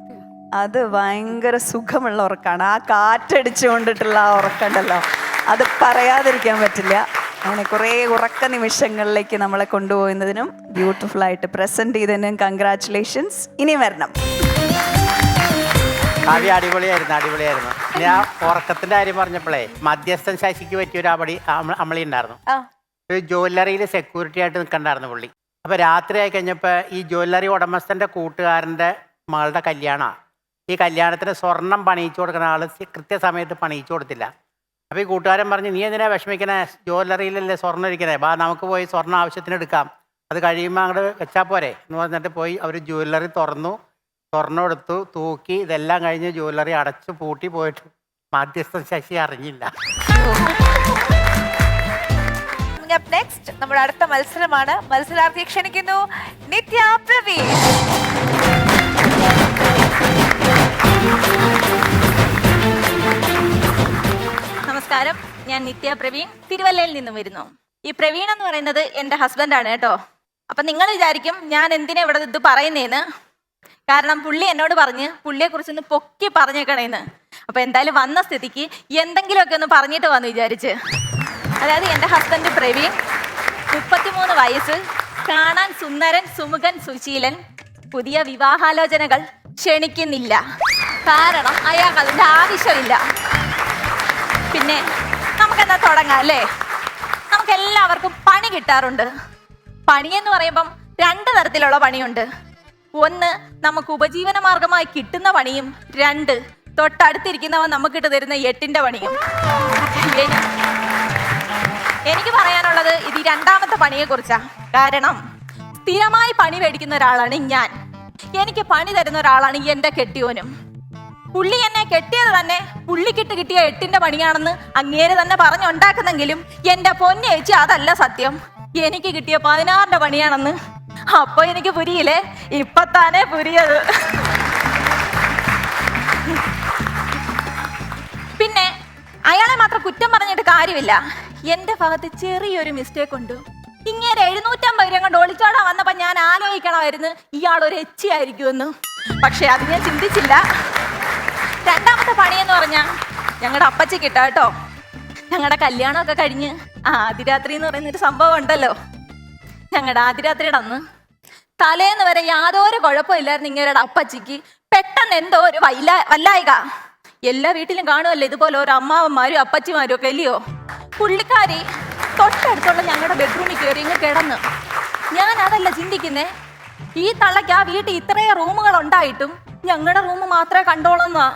അത് ഭയങ്കര സുഖമുള്ള ഉറക്കമാണ്. ആ കാറ്റടിച്ചുകൊണ്ടിട്ടുള്ള ആ ഉറക്കം ഉണ്ടല്ലോ, അത് പറയാതിരിക്കാൻ പറ്റില്ല. അങ്ങനെ കുറേ ഉറക്ക നിമിഷങ്ങളിലേക്ക് നമ്മളെ കൊണ്ടുപോകുന്നതിനും ബ്യൂട്ടിഫുൾ ആയിട്ട് പ്രസന്റ് ചെയ്തതിനും കൺഗ്രാറ്റുലേഷൻസ്. ഇനി വരണം. അടിപൊളിയായിരുന്നു. ഞാൻ ഉറക്കത്തിന്റെ കാര്യം പറഞ്ഞപ്പോഴേ മധ്യസ്ഥൻ ശശിക്ക് പറ്റിയ ഒരു അമളി ഉണ്ടായിരുന്നു. ഒരു ജ്വല്ലറിയിൽ സെക്യൂരിറ്റി ആയിട്ട് നിൽക്കണ്ടായിരുന്നു പുള്ളി. അപ്പൊ രാത്രി ആയി കഴിഞ്ഞപ്പോ ഈ ജ്വല്ലറി ഉടമസ്ഥന്റെ കൂട്ടുകാരന്റെ മകളുടെ കല്യാണമാണ്. ഈ കല്യാണത്തിന് സ്വർണം പണിയിച്ചു കൊടുക്കുന്ന ആള് കൃത്യസമയത്ത് പണിയിച്ചു കൊടുത്തില്ല. അപ്പൊ ഈ കൂട്ടുകാരൻ പറഞ്ഞു, നീ എന്തിനാ വിഷമിക്കണേ, ജ്വല്ലറിയിലല്ലേ സ്വർണ്ണം ഇരിക്കണേ, നമുക്ക് പോയി സ്വർണ്ണം ആവശ്യത്തിന് എടുക്കാം, അത് കഴിയുമ്പോൾ അങ്ങോട്ട് വെച്ചാൽ പോരെ എന്ന് പറഞ്ഞിട്ട് പോയി അവർ ജ്വല്ലറി തുറന്നു, സ്വർണ്ണം എടുത്തു, തൂക്കി. ഇതെല്ലാം കഴിഞ്ഞ് ജ്വല്ലറി അടച്ചു പൂട്ടി പോയിട്ട് മധ്യസ്ഥൻ ശശി അറിഞ്ഞില്ല. നെക്സ്റ്റ് നമ്മുടെ അടുത്ത മത്സരമാണ്. മത്സരാർത്ഥിയെ ക്ഷണിക്കുന്നു നിത്യ പ്രവീൺ. നമസ്കാരം, ഞാൻ നിത്യ പ്രവീൺ, തിരുവല്ലയിൽ നിന്നും വരുന്നു. ഈ പ്രവീൺ എന്ന് പറയുന്നത് എൻ്റെ ഹസ്ബൻഡാണ് കേട്ടോ. അപ്പൊ നിങ്ങൾ വിചാരിക്കും ഞാൻ എന്തിനാ ഇവിടെ ഇത് പറയുന്നേന്ന്. കാരണം പുള്ളി എന്നോട് പറഞ്ഞ് പുള്ളിയെ കുറിച്ചൊന്ന് പൊക്കി പറഞ്ഞേക്കണേന്ന്. അപ്പൊ എന്തായാലും വന്ന സ്ഥിതിക്ക് എന്തെങ്കിലുമൊക്കെ ഒന്ന് പറഞ്ഞിട്ട് വന്ന് വിചാരിച്ച്. അതായത് എൻ്റെ ഹസ്ബൻഡ് പ്രവീൺ, 33 വയസ്സ്, കാണാൻ സുന്ദരൻ, സുമുഖൻ, സുശീലൻ. പുതിയ വിവാഹാലോചനകൾ ക്ഷണിക്കുന്നില്ല, കാരണം അയാൾക്ക് അതിൻ്റെ ആവശ്യമില്ല. പിന്നെ നമുക്കെന്താ തുടങ്ങാം അല്ലേ? നമുക്ക് എല്ലാവർക്കും പണി കിട്ടാറുണ്ട്. പണിയെന്ന് പറയുമ്പം 2 തരത്തിലുള്ള പണിയുണ്ട്. ഒന്ന്, നമുക്ക് ഉപജീവന മാർഗമായി കിട്ടുന്ന പണിയും. 2, തൊട്ടടുത്തിരിക്കുന്നവൻ നമുക്കിട്ട് തരുന്ന 8ന്റെ പണിയും. എനിക്ക് പറയാനുള്ളത് ഇത് 2ാമത്തെ പണിയെ കുറിച്ചാ. കാരണം സ്ഥിരമായി പണി മേടിക്കുന്ന ഒരാളാണ് ഞാൻ. എനിക്ക് പണി തരുന്ന ഒരാളാണ് എൻ്റെ കെട്ടിയോനും. പുള്ളി എന്നെ കെട്ടിയത് തന്നെ പുള്ളിക്കിട്ട് കിട്ടിയ 8ന്റെ പണിയാണെന്ന് അങ്ങേര് തന്നെ പറഞ്ഞുണ്ടാക്കുന്നെങ്കിലും എൻ്റെ പൊന്നേച്ചി അതല്ല സത്യം. എനിക്ക് കിട്ടിയ 16ന്റെ പണിയാണെന്ന്. അപ്പൊ എനിക്ക് പുരിയില്ലേ? ഇപ്പൊ താനേ പുരിയത്. പിന്നെ അയാളെ മാത്രം കുറ്റം പറഞ്ഞിട്ട് കാര്യമില്ല. എന്റെ ഭാഗത്ത് ചെറിയൊരു മിസ്റ്റേക്ക് ഉണ്ട്. ഇങ്ങനെ 750 രൂപ കൊണ്ട് ഒളിച്ചോടാൻ വന്നപ്പോ ഞാൻ ആലോചിക്കണമായിരുന്നു ഇയാൾ ഒരു എച്ചി ആയിരിക്കുമെന്ന്. പക്ഷെ അത് ഞാൻ ചിന്തിച്ചില്ല. 2ാമത്തെ പണിയെന്ന് പറഞ്ഞാൽ ഞങ്ങളുടെ അപ്പച്ചിക്ക് ഇട്ടാ കേട്ടോ. ഞങ്ങളുടെ കല്യാണമൊക്കെ കഴിഞ്ഞ് ആദിരാത്രി എന്ന് പറയുന്നൊരു സംഭവം ഉണ്ടല്ലോ. ഞങ്ങളുടെ ആദിരാത്രിയുടെ അന്ന് തലേന്ന് വരെ യാതൊരു കുഴപ്പമില്ലായിരുന്നു ഇങ്ങനെയുടെ അപ്പച്ചിക്ക്. പെട്ടെന്ന് എന്തോ ഒരു വല്ലായിക. എല്ലാ വീട്ടിലും കാണുമല്ലോ ഇതുപോലെ ഓരോ അമ്മാവന്മാരും അപ്പച്ചിമാരും ഒക്കെ അല്ലയോ. പുള്ളിക്കാരി തൊട്ടടുത്തുള്ള ഞങ്ങളുടെ ബെഡ്റൂമിൽ കയറി ഇങ്ങ് കിടന്ന്. ഞാൻ അതല്ല ചിന്തിക്കുന്നേ, ഈ തള്ളയ്ക്ക് ആ വീട്ടിൽ ഇത്രയും റൂമുകൾ ഉണ്ടായിട്ടും ഞങ്ങളുടെ റൂം മാത്രമേ കണ്ടോളൂന്നാ.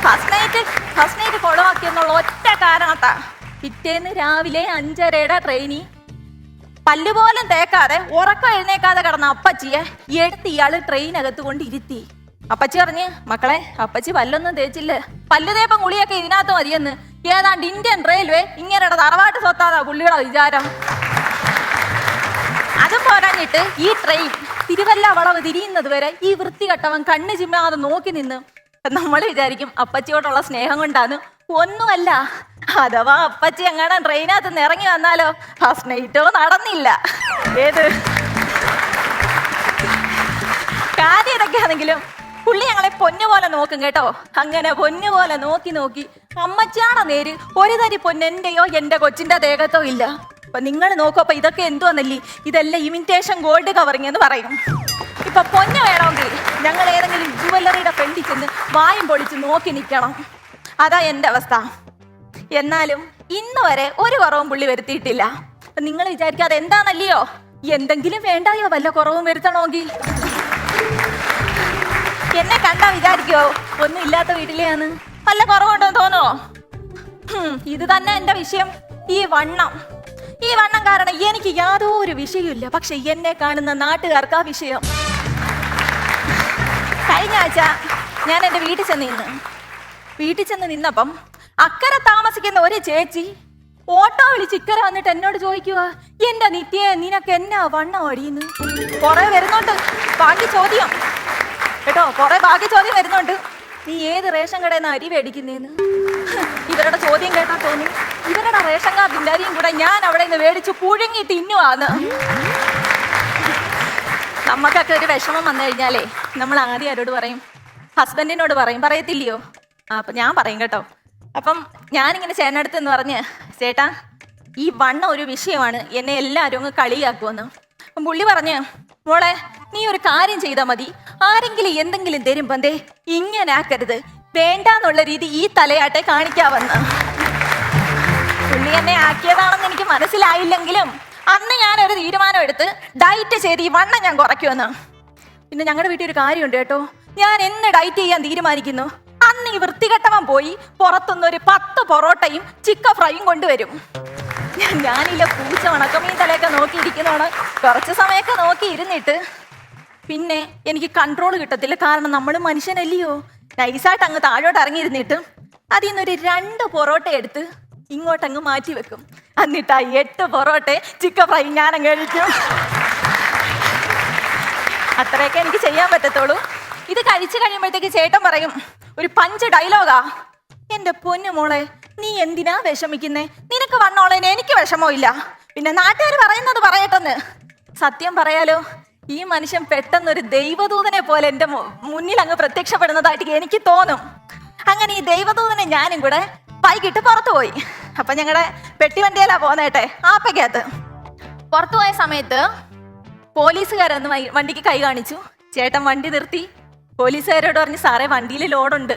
ഫസ്റ്റ് നൈറ്റ് കൊളവാക്കിയെന്നുള്ള ഒറ്റ കാരണത്താ പിറ്റേന്ന് രാവിലെ 5:30 ട്രെയിനി പല്ലുപോലും തേക്കാതെ ഉറക്കം എഴുന്നേക്കാതെ കിടന്ന അപ്പച്ചിയെ എടുത്ത് ഇയാള് ട്രെയിനകത്ത് കൊണ്ടിരുത്തി. അപ്പച്ചി പറഞ്ഞ്, മക്കളെ അപ്പച്ചി പല്ലൊന്നും തേച്ചില്ലേ, പല്ല് തേപ്പം ഗുളിയൊക്കെ ഇതിനകത്ത് മതിയെന്ന്. ഏതാണ്ട് ഇന്ത്യൻ റെയിൽവേ ഇങ്ങനെ തറവാട്ട് സ്വത്താതാ പുള്ളിയുടെ വിചാരം. അതും പോരാ, പറഞ്ഞിട്ട് ഈ ട്രെയിൻ തിരുവല്ല വളവ് തിരിയുന്നത് വരെ ഈ വൃത്തികെട്ടവൻ കണ്ണ് ചിമ്മാതെ നോക്കി നിന്ന് നമ്മൾ വിചാരിക്കും അപ്പച്ചിയോടുള്ള സ്നേഹം കൊണ്ടാണ്. ഒന്നുമല്ല, അഥവാ അപ്പച്ചി എങ്ങാനും ട്രെയിനകത്ത് നിന്ന് ഇറങ്ങി വന്നാലോ ആ സ്നേഹിറ്റോ നടന്നില്ല. ഏത് കാര്യം ഇതൊക്കെയാണെങ്കിലും പുള്ളി ഞങ്ങളെ പൊന്നുപോലെ നോക്കും കേട്ടോ. അങ്ങനെ പൊന്നുപോലെ നോക്കി നോക്കി അമ്മച്ചാണോ നേര് ഒരു തരി പൊന്നെന്റെയോ എന്റെ കൊച്ചിന്റെ ദേഹത്തോ ഇല്ല. അപ്പൊ നിങ്ങൾ നോക്കൂ, അപ്പൊ ഇതൊക്കെ എന്തുവാന്നല്ലേ, ഇതെല്ലാം ഇമിറ്റേഷൻ ഗോൾഡ് കവറിങ് എന്ന് പറയും. ഇപ്പൊ പൊന്ന് വേണമെങ്കിൽ ഞങ്ങൾ ഏതെങ്കിലും ജുവല്ലറിയുടെ ഫ്രണ്ടിൽ ചെന്ന് വായും പൊളിച്ച് നോക്കി നിൽക്കണം. അതാ എന്റെ അവസ്ഥ. എന്നാലും ഇന്ന് വരെ ഒരു കുറവും പുള്ളി വരുത്തിയിട്ടില്ല. അപ്പൊ നിങ്ങൾ വിചാരിക്കാതെ എന്താണല്ലയോ, എന്തെങ്കിലും വേണ്ടായോ വല്ല കുറവും വരുത്തണമെങ്കിൽ. എന്നെ കണ്ടാ വിചാരിക്കോ ഒന്നും ഇല്ലാത്ത വീട്ടിലെയാണ്, വല്ല കുറവുണ്ടോ തോന്നുവോ? ഇത് തന്നെ എന്റെ വിഷയം. ഈ വണ്ണം കാരണം എനിക്ക് യാതൊരു വിഷയമില്ല, പക്ഷെ എന്നെ കാണുന്ന നാട്ടുകാർക്ക് ആ വിഷയം. കഴിഞ്ഞ ആഴ്ച ഞാൻ എൻ്റെ വീട്ടിൽ ചെന്ന് നിന്നപ്പം അക്കരെ താമസിക്കുന്ന ഒരു ചേച്ചി ഓട്ടോ വിളിച്ച് ഇക്കരെ വന്നിട്ട് എന്നോട് ചോദിക്കുക, എന്റെ നിത്യേ നിനക്ക് എന്നാ വണ്ണം അടിയുന്നു? കുറെ വരുന്നുണ്ട് ബാക്കി ചോദ്യം കേട്ടോ, കുറെ ബാക്കി ചോദ്യം വരുന്നുണ്ട്. നീ ഏത് റേഷൻ കടയിൽ നിന്ന് അരി മേടിക്കുന്നേന്ന്? ഇവരുടെ ചോദ്യം കേട്ടാ തോന്നി ഇവരുടെ റേഷൻ കാർഡിന്റെ അരിയും കൂടെ ഞാൻ അവിടെ നിന്ന് മേടിച്ച് പുഴുങ്ങി തിന്നുവാന്ന്. നമുക്കൊക്കെ ഒരു വിഷമം വന്നു കഴിഞ്ഞാലേ നമ്മൾ ആദ്യം ആരോട് പറയും? ഹസ്ബൻഡിനോട് പറയത്തില്ലയോ? അപ്പൊ ഞാൻ പറയും കേട്ടോ. അപ്പം ഞാനിങ്ങനെ ചേട്ടനടുത്ത് എന്ന് പറഞ്ഞ്, ചേട്ടാ ഈ വണ്ണം ഒരു വിഷയമാണ്, എന്നെ എല്ലാവരും അങ്ങ് കളിയാക്കുമെന്ന്. അപ്പം പുള്ളി പറഞ്ഞ്, മോളെ നീ ഒരു കാര്യം ചെയ്താൽ മതി, ആരെങ്കിലും എന്തെങ്കിലും തരുമ്പോ ഇങ്ങനെ ആക്കരുത്, വേണ്ടാന്നുള്ള രീതി ഈ തലയാട്ടെ കാണിക്കാവെന്ന്. പുള്ളി എന്നെ ആക്കിയതാണെന്ന് എനിക്ക് മനസ്സിലായില്ലെങ്കിലും അന്ന് ഞാനൊരു തീരുമാനം എടുത്ത് ഡയറ്റ് ചെയ്ത് ഈ വണ്ണം ഞാൻ കുറയ്ക്കുമെന്ന്. പിന്നെ ഞങ്ങളുടെ വീട്ടിൽ ഒരു കാര്യമുണ്ട് കേട്ടോ, ഞാൻ എന്ന് ഡയറ്റ് ചെയ്യാൻ തീരുമാനിക്കുന്നു അന്ന് ഈ വൃത്തികെട്ടവൻ പോയി പുറത്തുനിന്നൊരു 10 പൊറോട്ടയും ചിക്കൻ ഫ്രൈയും കൊണ്ടുവരും. ഞാനില്ല പൂച്ച ഉണക്കമീൻ തലയൊക്കെ നോക്കിയിരിക്കുന്നതാണ്. കുറച്ച് സമയമൊക്കെ നോക്കി ഇരുന്നിട്ട് പിന്നെ എനിക്ക് കൺട്രോൾ കിട്ടത്തില്ല, കാരണം നമ്മൾ മനുഷ്യനല്ലയോ. നൈസായിട്ട് അങ്ങ് താഴോട്ട് ഇറങ്ങിയിരുന്നിട്ട് അതിൽ നിന്നൊരു 2 പൊറോട്ട എടുത്ത് ഇങ്ങോട്ടങ്ങ് മാറ്റി വെക്കും. എന്നിട്ട് ആ 8 പൊറോട്ട ചിക്കൻ ഫ്രൈ ഞാനങ്ങ് കഴിക്കും. അത്രയൊക്കെ എനിക്ക് ചെയ്യാൻ പറ്റത്തുള്ളൂ. ഇത് കഴിച്ചു കഴിയുമ്പോഴത്തേക്ക് ചേട്ടൻ പറയും, ഒരു പഞ്ച് ഡയലോഗാ, എന്റെ പൊന്നു മോളെ നീ എന്തിനാ വിഷമിക്കുന്നേ, നിനക്ക് വണ്ണോളേനെ എനിക്ക് വിഷമോ ഇല്ല, പിന്നെ നാട്ടുകാർ പറയുന്നത് പറയട്ടെന്ന്. സത്യം പറയാലോ, ഈ മനുഷ്യൻ പെട്ടെന്നൊരു ദൈവദൂതനെ പോലെ എൻ്റെ മുന്നിൽ അങ്ങ് പ്രത്യക്ഷപ്പെടുന്നതായിട്ട് എനിക്ക് തോന്നും. അങ്ങനെ ഈ ദൈവദൂതനെ ഞാനും കൂടെ വൈകിട്ട് പുറത്തു പോയി. അപ്പൊ ഞങ്ങളുടെ പെട്ടിവണ്ടിയിലാ പോന്നേട്ടെ. ആപ്പയ്ക്കകത്ത് പുറത്തു പോയ സമയത്ത് പോലീസുകാരൊന്ന് വണ്ടിക്ക് കൈ കാണിച്ചു. ചേട്ടൻ വണ്ടി നിർത്തി പോലീസുകാരോട് പറഞ്ഞു, സാറേ വണ്ടിയിൽ ലോഡുണ്ട്.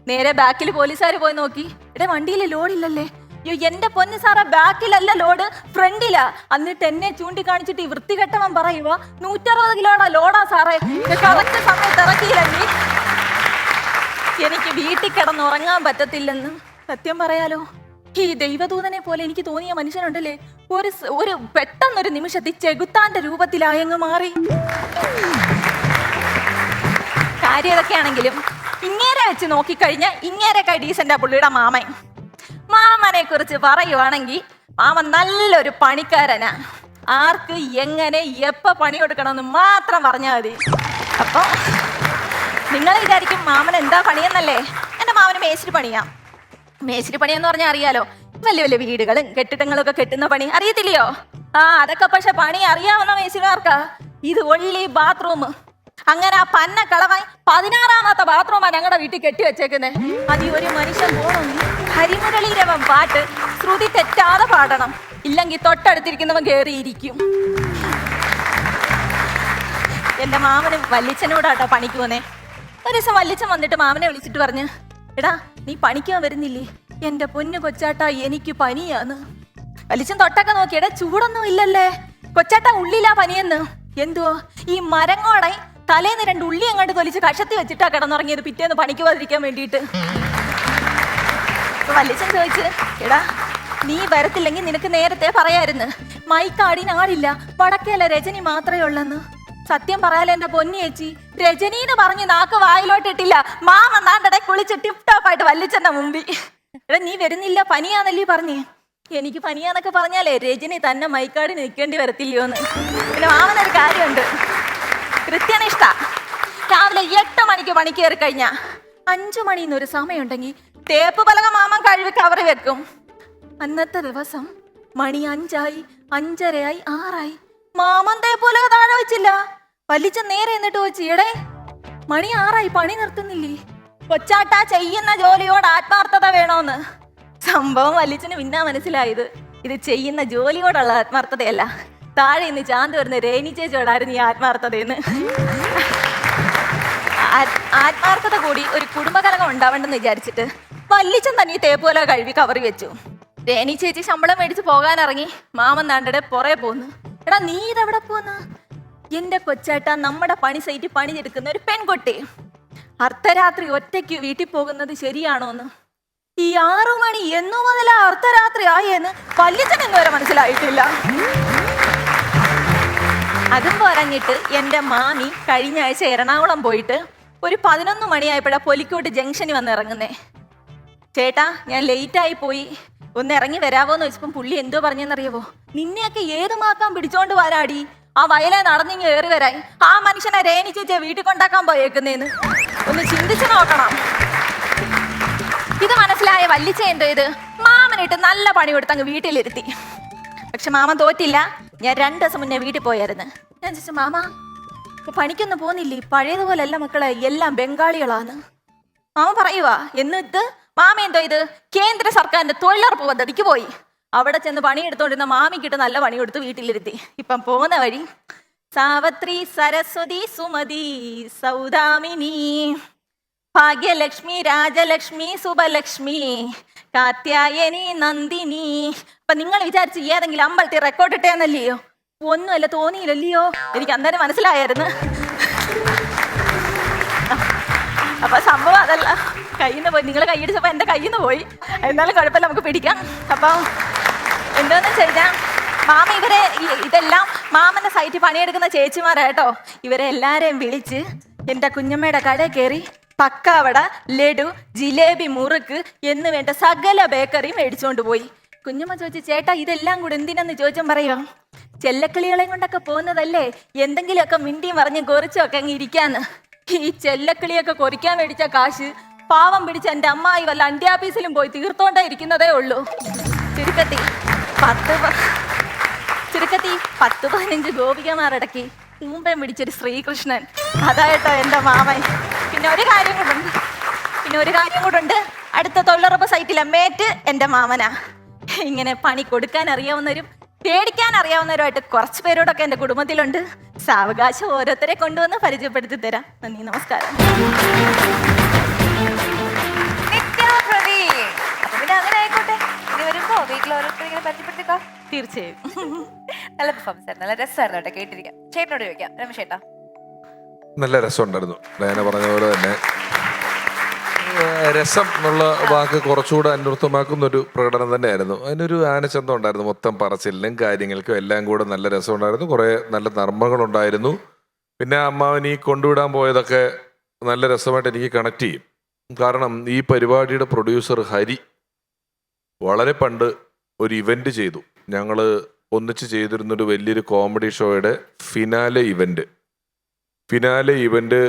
നേരെ ബാക്കിൽ പോലീസുകാർ പോയി നോക്കി, ഇവിടെ വണ്ടിയിൽ ലോഡില്ലല്ലേ. അയ്യോ എന്റെ പൊന്ന് സാറേ, ബാക്കിലല്ല ലോഡ്, ഫ്രണ്ടിലാ. എന്നിട്ട് എന്നെ ചൂണ്ടിക്കാണിച്ചിട്ട് ഈ വൃത്തികെട്ടവൻ പറയുക, 160 കിലോയുടെ ലോഡാ സാറേ, കറക്റ്റ് സമയത്ത് ഇറക്കിയില്ലെങ്കിൽ എനിക്ക് വീട്ടിൽ കിടന്നുറങ്ങാൻ പറ്റത്തില്ലെന്ന്. സത്യം പറയാലോ, ഈ ദൈവദൂതനെ പോലെ എനിക്ക് തോന്നിയ മനുഷ്യനുണ്ടല്ലേ, ഒരു പെട്ടെന്നൊരു നിമിഷത്തിൽ ചെകുത്താന്റെ രൂപത്തിലായങ്ങ് മാറി. കാര്യം ഏതൊക്കെയാണെങ്കിലും ഇങ്ങേരെ വെച്ച് നോക്കിക്കഴിഞ്ഞാൽ ഇങ്ങേരൊക്കെ ഡീസന്റാ പുള്ളിയുടെ മാമനെ കുറിച്ച് പറയുവാണെങ്കിൽ മാമൻ നല്ലൊരു പണിക്കാരനാ. ആർക്ക് എങ്ങനെ എപ്പോ പണി കൊടുക്കണമെന്ന് മാത്രം പറഞ്ഞാൽ മതി. അപ്പൊ നിങ്ങൾ വിചാരിക്കും മാമൻ എന്താ പണിയെന്നല്ലേ. എന്റെ മാമന് മേശിരി പണിയാം. മേശിരി പണിയെന്ന് പറഞ്ഞാൽ അറിയാലോ, വലിയ വലിയ വീടുകളും കെട്ടിടങ്ങളൊക്കെ കെട്ടുന്ന പണി അറിയത്തില്ലയോ? അതൊക്കെ പക്ഷെ പണി അറിയാവുന്ന മേശിരിമാർക്കാ. ഇത് ഒള്ളി ബാത്റൂം. അങ്ങനെ ആ പന്ന കളവായി 16ാമത്തെ ബാത്റൂമാ ഞങ്ങളുടെ വീട്ടിൽ കെട്ടിവെച്ചേക്കുന്നത്. അതിൽ ഒരു മനുഷ്യൻ പോകണമെങ്കിൽ ഹരിമുരളീരവൻ പാട്ട് ശ്രുതി തെറ്റാതെ പാടണം, ഇല്ലെങ്കിൽ തൊട്ടടുത്തിരിക്കുന്നവൻ കയറിയിരിക്കും. എന്റെ മാമന് വല്യച്ഛനോടാട്ടോ പണിക്ക് പോന്നേ. ഒരു ദിവസം വല്യച്ഛൻ വന്നിട്ട് മാമനെ വിളിച്ചിട്ട് പറഞ്ഞു, എടാ നീ പണിക്കാൻ വരുന്നില്ലേ? എന്റെ പൊന്നു കൊച്ചാട്ടാ എനിക്ക് പനിയാന്ന്. വല്യച്ഛൻ തൊട്ടൊക്കെ നോക്കി, എടാ ചൂടൊന്നും ഇല്ലല്ലേ കൊച്ചാട്ടാ, ഉള്ളിലാ പനിയെന്ന്. എന്തുവാ ഈ മരങ്ങോടെ തലേന്ന് 2 ഉള്ളി അങ്ങോട്ട് തൊലിച്ച് കഷത്തി വെച്ചിട്ടാ കിടന്നുറങ്ങിയത് പിറ്റേന്ന് പണിക്ക് പോകാതിരിക്കാൻ വേണ്ടിയിട്ട്. വല്യച്ഛൻ ചോദിച്ച്, എടാ നീ വരത്തില്ലെങ്കിൽ നിനക്ക് നേരത്തെ പറയായിരുന്നു, മൈക്കാടിന് ആളില്ല, വടക്കേല രജനി മാത്രമേ ഉള്ളെന്ന്. സത്യം പറയാലോ എന്റെ പൊന്നി ചേച്ചി, രജനീന്ന് പറഞ്ഞ് നാക്ക് വായിലോട്ടിട്ടില്ല. മാമ നാണ്ടടെ കുളിച്ച് ടിപ് ടോപ്പായിട്ട് വല്യച്ഛന്റെ മുമ്പിൽ, എടാ നീ വരുന്നില്ല പനിയാന്നല്ലേ പറഞ്ഞേ. എനിക്ക് പനിയാന്നൊക്കെ പറഞ്ഞാലേ രജനി തന്നെ മൈക്കാടിന് നിൽക്കേണ്ടി വരത്തില്ലയോ എന്ന്. പിന്നെ മാമനൊരു കാര്യമുണ്ട്, കൃത്യനിഷ്ഠ. രാവിലെ 8 മണിക്ക് പണി കയറി കഴിഞ്ഞാൽ 5 മണിന്നൊരു സമയമുണ്ടെങ്കിൽ തേപ്പ് പലക മാമൻ കഴുകി കവറി വെക്കും. അന്നത്തെ ദിവസം മണി 5 ആയി, 5:30 ആയി, 6 ആയി, മാമൻ തേപ്പുപലക താഴെ വെച്ചില്ല. വലിച്ച നേരെ എന്നിട്ട് വെച്ച്, എടേ മണി 6 ആയി, പണി നിർത്തുന്നില്ലേ? കൊച്ചാട്ടാ, ചെയ്യുന്ന ജോലിയോട് ആത്മാർത്ഥത വേണോന്ന്. സംഭവം വലിച്ചന് പിന്നെ മനസ്സിലായത് ഇത് ചെയ്യുന്ന ജോലിയോടുള്ള ആത്മാർത്ഥതയല്ല, താഴെ ഇന്ന് ചാന്ത് വരുന്ന രേണി ചേച്ചിയോടായിരുന്നു ഈ ആത്മാർത്ഥതയെന്ന്. ആത്മാർത്ഥത കൂടി ഒരു കുടുംബകലകം ഉണ്ടാവണ്ടെന്ന് വിചാരിച്ചിട്ട് വല്ലിച്ചൻ തന്നെ ഈ തേപ്പുല കഴുകി കവറി വെച്ചു. രേണി ചേച്ചി ശമ്പളം മേടിച്ച് പോകാനിറങ്ങി, മാമൻ നാണ്ടടെ പുറകെ പോന്ന്. എടാ നീ ഇതെവിടെ പോന്ന്? എന്റെ കൊച്ചേട്ട, നമ്മുടെ പണി സൈറ്റിൽ പണിയെടുക്കുന്ന ഒരു പെൺകുട്ടി അർദ്ധരാത്രി ഒറ്റയ്ക്ക് വീട്ടിൽ പോകുന്നത് ശരിയാണോന്ന്. ഈ 6 മണി എന്നു മുതലാ അർദ്ധരാത്രി ആയെന്ന് വല്ലിച്ചൻ ഇന്നുവരെ മനസ്സിലായിട്ടില്ല. അതും പറഞ്ഞിട്ട് എൻ്റെ മാമി കഴിഞ്ഞ ആഴ്ച എറണാകുളം പോയിട്ട് ഒരു 11 മണിയായപ്പോഴാണ് പൊലിക്കോട്ട് ജംഗ്ഷനിൽ വന്ന് ഇറങ്ങുന്നേ. ചേട്ടാ ഞാൻ ലേറ്റായി പോയി, ഒന്ന് ഇറങ്ങി വരാവോന്ന് വെച്ചപ്പം പുള്ളി എന്തോ പറഞ്ഞെന്നറിയാവോ? നിന്നെയൊക്കെ ഏത് മാക്കാൻ പിടിച്ചോണ്ട് വരാടി, ആ വയലെ നടന്നിങ്ങ് കയറി വരായി. ആ മനുഷ്യനെ രേണി ചേച്ചിയെ വീട്ടിൽ കൊണ്ടാക്കാൻ പോയേക്കുന്നേന്ന്. ഒന്ന് ചിന്തിച്ചു നോക്കണം. ഇത് മനസ്സിലായ വല്ലിച്ച എന്തോ ഇത് മാമനിട്ട് നല്ല പണി കൊടുത്ത് അങ്ങ് വീട്ടിലിരുത്തി. പക്ഷെ മാമൻ തോറ്റില്ല. ഞാൻ 2 ദിവസം മുന്നേ വീട്ടിൽ പോയായിരുന്നു. ഞാൻ ചോദിച്ചു, മാമ ഇപ്പൊ പണിക്കൊന്നും പോകുന്നില്ലേ? പഴയതുപോലെയല്ല മക്കളെ, എല്ലാം ബംഗാളികളാണ്. മാമ പറയുവാ. എന്നിട്ട് മാമ എന്തോ ഇത് കേന്ദ്ര സർക്കാരിന്റെ തൊഴിലുറപ്പ് പദ്ധതിക്ക് പോയി. അവിടെ ചെന്ന് പണിയെടുത്തോണ്ടിരുന്ന മാമിക്കിട്ട് നല്ല പണി കൊടുത്ത് വീട്ടിലിരുത്തി. ഇപ്പം പോകുന്ന വഴി സാവത്രി, സരസ്വതി, സുമതി, സൗദാമിനി, ഭാഗ്യലക്ഷ്മി, രാജലക്ഷ്മി, സുബലക്ഷ്മി, കാത്യായനി, നന്ദിനി. അപ്പൊ നിങ്ങൾ വിചാരിച്ച് ഏതെങ്കിലും അമ്പലത്തിൽ റെക്കോർഡ് ഇട്ടേന്നല്ലയോ? ഒന്നുമല്ല, തോന്നിയില്ലല്ലയോ? എനിക്ക് അന്നേരം മനസ്സിലായിരുന്നു. അപ്പൊ സംഭവം അതല്ല, കയ്യിൽ നിന്ന് പോയി. നിങ്ങൾ കൈയടിച്ചപ്പോ എന്റെ കയ്യിൽ നിന്ന് പോയി. എന്നാലും കുഴപ്പമില്ല, നമുക്ക് പിടിക്കാം. അപ്പൊ എന്താന്ന് വെച്ച് കഴിഞ്ഞാൽ മാമ ഇതെല്ലാം മാമന്റെ സൈറ്റിൽ പണിയെടുക്കുന്ന ചേച്ചിമാരാട്ടോ. ഇവരെ എല്ലാരെയും വിളിച്ച് എന്റെ കുഞ്ഞമ്മയുടെ കടയിൽ കയറി പക്കാവട, ലഡു, ജിലേബി, മുറുക്ക് എന്ന് വേണ്ട സകല ബേക്കറിയും മേടിച്ചുകൊണ്ട് പോയി. കുഞ്ഞമ്മ ചോദിച്ചു, ചേട്ടാ ഇതെല്ലാം കൂടെ എന്തിനെന്ന് ചോദിച്ചാൽ പറയുക, ചെല്ലക്കിളികളെ കൊണ്ടൊക്കെ പോകുന്നതല്ലേ, എന്തെങ്കിലുമൊക്കെ മിണ്ടിയും പറഞ്ഞ് കുറിച്ചൊക്കെ അങ്ങ് ഇരിക്കാന്ന്. ഈ ചെല്ലക്കിളിയൊക്കെ കൊറിക്കാൻ മേടിച്ച കാശ് പാവം പിടിച്ച് എൻ്റെ അമ്മായി വല്ല അന്ത്യാഫീസിലും പോയി തീർത്തോണ്ടേ ഇരിക്കുന്നതേ ഉള്ളൂ. ചുരുക്കത്തി 10-15 ഗോപികമാരടക്കി തൂമ്പം പിടിച്ചൊരു ശ്രീകൃഷ്ണൻ. അതായിട്ടോ എൻ്റെ മാമൻ. പിന്നെ ഒരു കാര്യം കൂടുണ്ട്. അടുത്ത തൊഴിലുറപ്പ് സൈറ്റിലെ മേറ്റ് എൻ്റെ മാമനാ. ഇങ്ങനെ പണി കൊടുക്കാൻ അറിയാവുന്നവരും പേടിക്കാൻ അറിയാവുന്നവരുമായിട്ട് കുറച്ച് പേരോടൊക്കെ എൻ്റെ കുടുംബത്തിലുണ്ട്. സാവകാശം ഓരോരുത്തരെ കൊണ്ടുവന്ന് പരിചയപ്പെടുത്തി തരാം. നന്ദി, നമസ്കാരം. അങ്ങനെ ആയിക്കോട്ടെ, ഇനി വരുമ്പോ വീട്ടിൽ ഓരോരുത്തർ ഇങ്ങനെ പരിചയപ്പെടുത്തിക്കോ. തീർച്ചയായും. നല്ല പെർഫോമൻസ് ആയിരുന്നു, നല്ല രസമായിരുന്നു കേട്ടോ കേട്ടിരിക്കാം. ചേട്ടനോട് ചോദിക്കാം, രമേശ് ചേട്ടാ. നല്ല രസമുണ്ടായിരുന്നു. ഡയന പറഞ്ഞ പോലെ തന്നെ രസം എന്നുള്ള വാക്ക് കുറച്ചുകൂടെ അന്വർത്ഥമാക്കുന്ന ഒരു പ്രകടനം തന്നെയായിരുന്നു. അതിനൊരു ആനച്ചന്തം ഉണ്ടായിരുന്നു. മൊത്തം പറച്ചിലിനും കാര്യങ്ങൾക്കും എല്ലാം കൂടെ നല്ല രസമുണ്ടായിരുന്നു. കുറേ നല്ല നർമ്മങ്ങളുണ്ടായിരുന്നു. പിന്നെ അമ്മാവൻ ഈ കൊണ്ടുവിടാൻ പോയതൊക്കെ നല്ല രസമായിട്ട് എനിക്ക് കണക്ട് ചെയ്യും. കാരണം ഈ പരിപാടിയുടെ പ്രൊഡ്യൂസർ ഹരി വളരെ പണ്ട് ഒരു ഇവന്റ് ചെയ്തു. ഞങ്ങൾ ഒന്നിച്ച് ചെയ്തിരുന്നൊരു വലിയൊരു കോമഡി ഷോയുടെ ഫിനാലെ ഇവന്റ്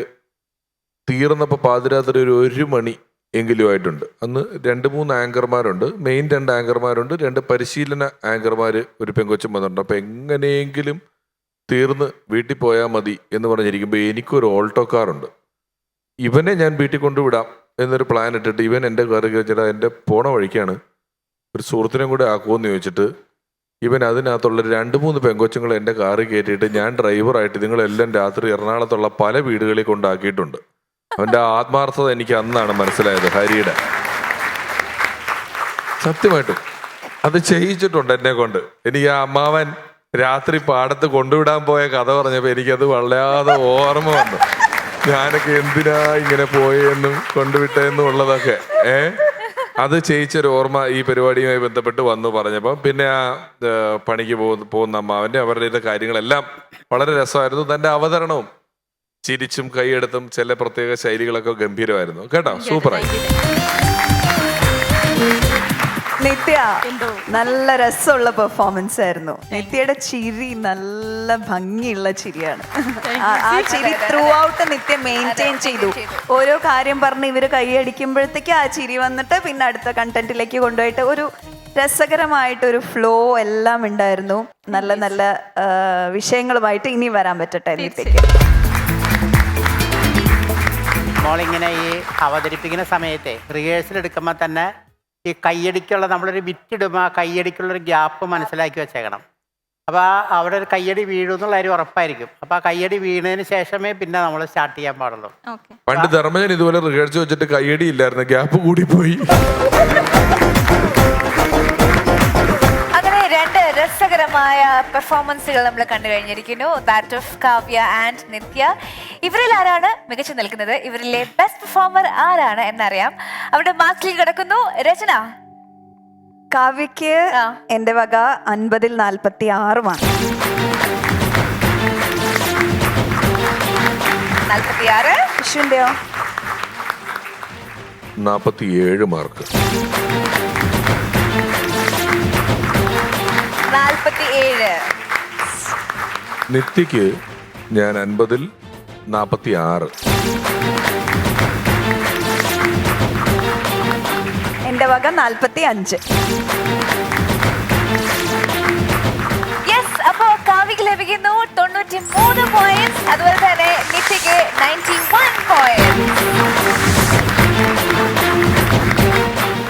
തീർന്നപ്പോൾ പാതിരാത്രി ഒരു 1 മണി എങ്കിലും ആയിട്ടുണ്ട്. അന്ന് 2-3 ആങ്കർമാരുണ്ട്. മെയിൻ 2 ആങ്കർമാരുണ്ട്, 2 പരിശീലന ആങ്കർമാർ, ഒരു പെങ്കൊച്ചും വന്നിട്ടുണ്ട്. അപ്പം എങ്ങനെയെങ്കിലും തീർന്ന് വീട്ടിൽ പോയാൽ മതി എന്ന് പറഞ്ഞിരിക്കുമ്പോൾ എനിക്കൊരു ഓൾട്ടോ കാറുണ്ട്. ഇവനെ ഞാൻ വീട്ടിൽ കൊണ്ടുവിടാം എന്നൊരു പ്ലാൻ ഇട്ടിട്ട് ഇവൻ എൻ്റെ കാറ് കഴിച്ചിട്ട് എൻ്റെ പോണ വഴിക്കാണ് ഒരു സുഹൃത്തിനെ കൂടെ ആക്കുമെന്ന് ചോദിച്ചിട്ട് ഇവൻ അതിനകത്തുള്ള 2-3 പെങ്കൊച്ചുങ്ങൾ എൻ്റെ കാറിൽ കയറ്റിയിട്ട് ഞാൻ ഡ്രൈവറായിട്ട് നിങ്ങളെല്ലാം രാത്രി എറണാകുളത്തുള്ള പല വീടുകളിൽ കൊണ്ടാക്കിയിട്ടുണ്ട്. അവൻ്റെ ആത്മാർത്ഥത എനിക്ക് അന്നാണ് മനസ്സിലായത്, ഹരിയുടെ. സത്യമായിട്ടും അത് ചെയ്യിച്ചിട്ടുണ്ട് എന്നെ കൊണ്ട്. എനിക്ക് ആ അമ്മാവൻ രാത്രി പാടത്ത് കൊണ്ടുവിടാൻ പോയ കഥ പറഞ്ഞപ്പോൾ എനിക്കത് വല്ലാതെ ഓർമ്മ വന്നു. ഞാനൊക്കെ എന്തിനാ ഇങ്ങനെ പോയെന്നും കൊണ്ടുവിട്ടെന്നും ഉള്ളതൊക്കെ അത് ചെയ്യിച്ചൊരു ഓർമ്മ ഈ പരിപാടിയുമായി ബന്ധപ്പെട്ട് വന്നു പറഞ്ഞപ്പോൾ പിന്നെ ആ പണിക്ക് പോകുന്ന അമ്മാവൻ്റെ അവരുടെ കാര്യങ്ങളെല്ലാം വളരെ രസമായിരുന്നു. തൻ്റെ അവതരണവും ചിരിച്ചും കൈയെടുത്തും ചില പ്രത്യേക ശൈലികളൊക്കെ ഗംഭീരമായിരുന്നു കേട്ടോ. സൂപ്പറായി. നിത്യ നല്ല രസമുള്ള പെർഫോമൻസ് ആയിരുന്നു. നിത്യയുടെ ചിരി നല്ല ഭംഗിയുള്ള ചിരിയാണ്. ആ ചിരി ത്രൂ ഔട്ട് നിത്യ മെയിൻറ്റെയിൻ ചെയ്തു. ഓരോ കാര്യം പറഞ്ഞ് ഇവര് കൈയടിക്കുമ്പോഴത്തേക്ക് ആ ചിരി വന്നിട്ട് പിന്നെ അടുത്ത കണ്ടന്റിലേക്ക് കൊണ്ടുപോയിട്ട് ഒരു രസകരമായിട്ടൊരു ഫ്ലോ എല്ലാം ഉണ്ടായിരുന്നു. നല്ല നല്ല വിഷയങ്ങളുമായിട്ട് ഇനി വരാൻ പറ്റട്ടെ നിത്യക്ക്. മോളിങ്ങനെ ഈ അവതരിപ്പിക്കുന്ന സമയത്തെ റിഹേഴ്സൽ എടുക്കുമ്പോൾ തന്നെ ഈ കയ്യടിക്കുള്ള നമ്മളൊരു വിറ്റിടുമ്പോൾ ആ കയ്യടിക്കുള്ളൊരു ഗ്യാപ്പ് മനസ്സിലാക്കി വെച്ചേക്കണം. അപ്പോൾ അവിടെ ഒരു കയ്യടി വീഴുന്നുള്ള കാര്യം ഉറപ്പായിരിക്കും. അപ്പോൾ ആ കയ്യടി വീണതിന് ശേഷമേ പിന്നെ നമ്മൾ സ്റ്റാർട്ട് ചെയ്യാൻ പാടുള്ളൂ. പണ്ട് ധർമ്മജൻ ഇതുപോലെ റിഹേഴ്സൽ വെച്ചിട്ട് കയ്യടി ഇല്ലായിരുന്നു, ഗ്യാപ്പ് കൂടി പോയി. അങ്ങനെ രണ്ട് രസകരമായ പെർഫോമൻസുകൾ നമ്മൾ കണ്ടു കഴിഞ്ഞിരിക്കുന്നു. ദാറ്റ് ഓഫ് കാവ്യ ആൻഡ് നിത്യ. ഇവരിൽ ആരാണ് മികച്ചു നിൽക്കുന്നത്, ഇവരിലെ ബെസ്റ്റ് പെർഫോമർ ആരാണ് എന്നറിയാം. അവിടെ മാർക്സിൽ കിടക്കുന്നു. രചന. കാവ്യക്ക് എന്റെ വക 50-ൽ 46 മാർക്ക്. 46. വിഷുവിന്റെയോ? 47 മാർക്ക്. 47. നിത്യക്ക് ഞാൻ 50-ൽ 46. എന്റെ വക 45. യെസ്, അപ്പോ കാവ്യക്ക് ലഭിക്കുന്നു 93 പോയിന്റ്സ്. അതുപോലെ തന്നെ നിത്യക്ക് 91 പോയിന്റ്സ്.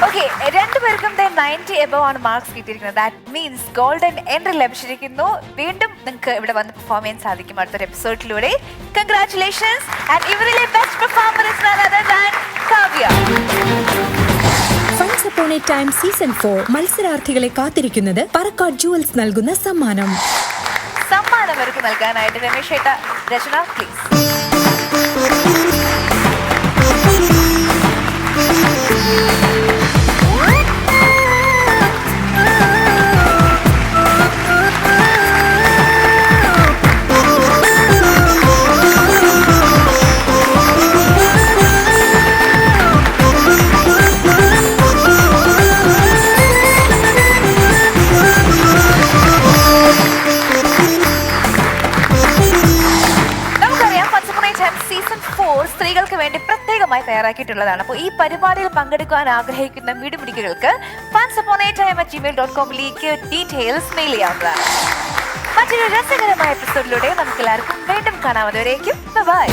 ഓക്കെ, രണ്ടുപേർക്കും 90 എബവ് ആണ് മാർക്സ് കിട്ടിയിരിക്കുന്നത്. ദാറ്റ് മീൻസ് ഗോൾഡൻ എൻട്രി ലഭിച്ചിരിക്കുന്നു. വീണ്ടും നിങ്ങൾക്ക് ഇവിടെ വന്ന് പെർഫോം ചെയ്യാൻ സാധിക്കും അടുത്തൊരു എപ്പിസോഡിലൂടെ. കൺഗ്രാറ്റുലേഷൻസ്. ആൻഡ് ഇവരിലെ best performer is none other than Kavya. Once Upon a Time season 4 മത്സരാർത്ഥികളെ കാത്തിരിക്കുന്നത് പറക്കാട് ജുവൽസ് നൽകുന്ന സമ്മാനം. സമ്മാനം അവർക്ക് നൽകാനായിട്ട് രമേശ് ഏട്ട, രചന പ്ലീസ്. സ്ത്രീകൾക്ക് വേണ്ടി പ്രത്യേകമായി തയ്യാറാക്കിയിട്ടുള്ളതാണ്. അപ്പോൾ ഈ പരിപാടിയിൽ പങ്കെടുക്കാൻ ആഗ്രഹിക്കുന്ന മിടുമിടുക്കുകൾക്ക് onceupon-a-time@gmail.com-ലേക്ക് ഡീറ്റെയിൽസ് മെയിൽ ചെയ്യാവുന്നതാണ്. മറ്റൊരു രസകരമായ എപ്പിസോഡിലൂടെ നമുക്ക് എല്ലാവർക്കും വീണ്ടും കാണാവുന്നവരേക്കും ബൈ.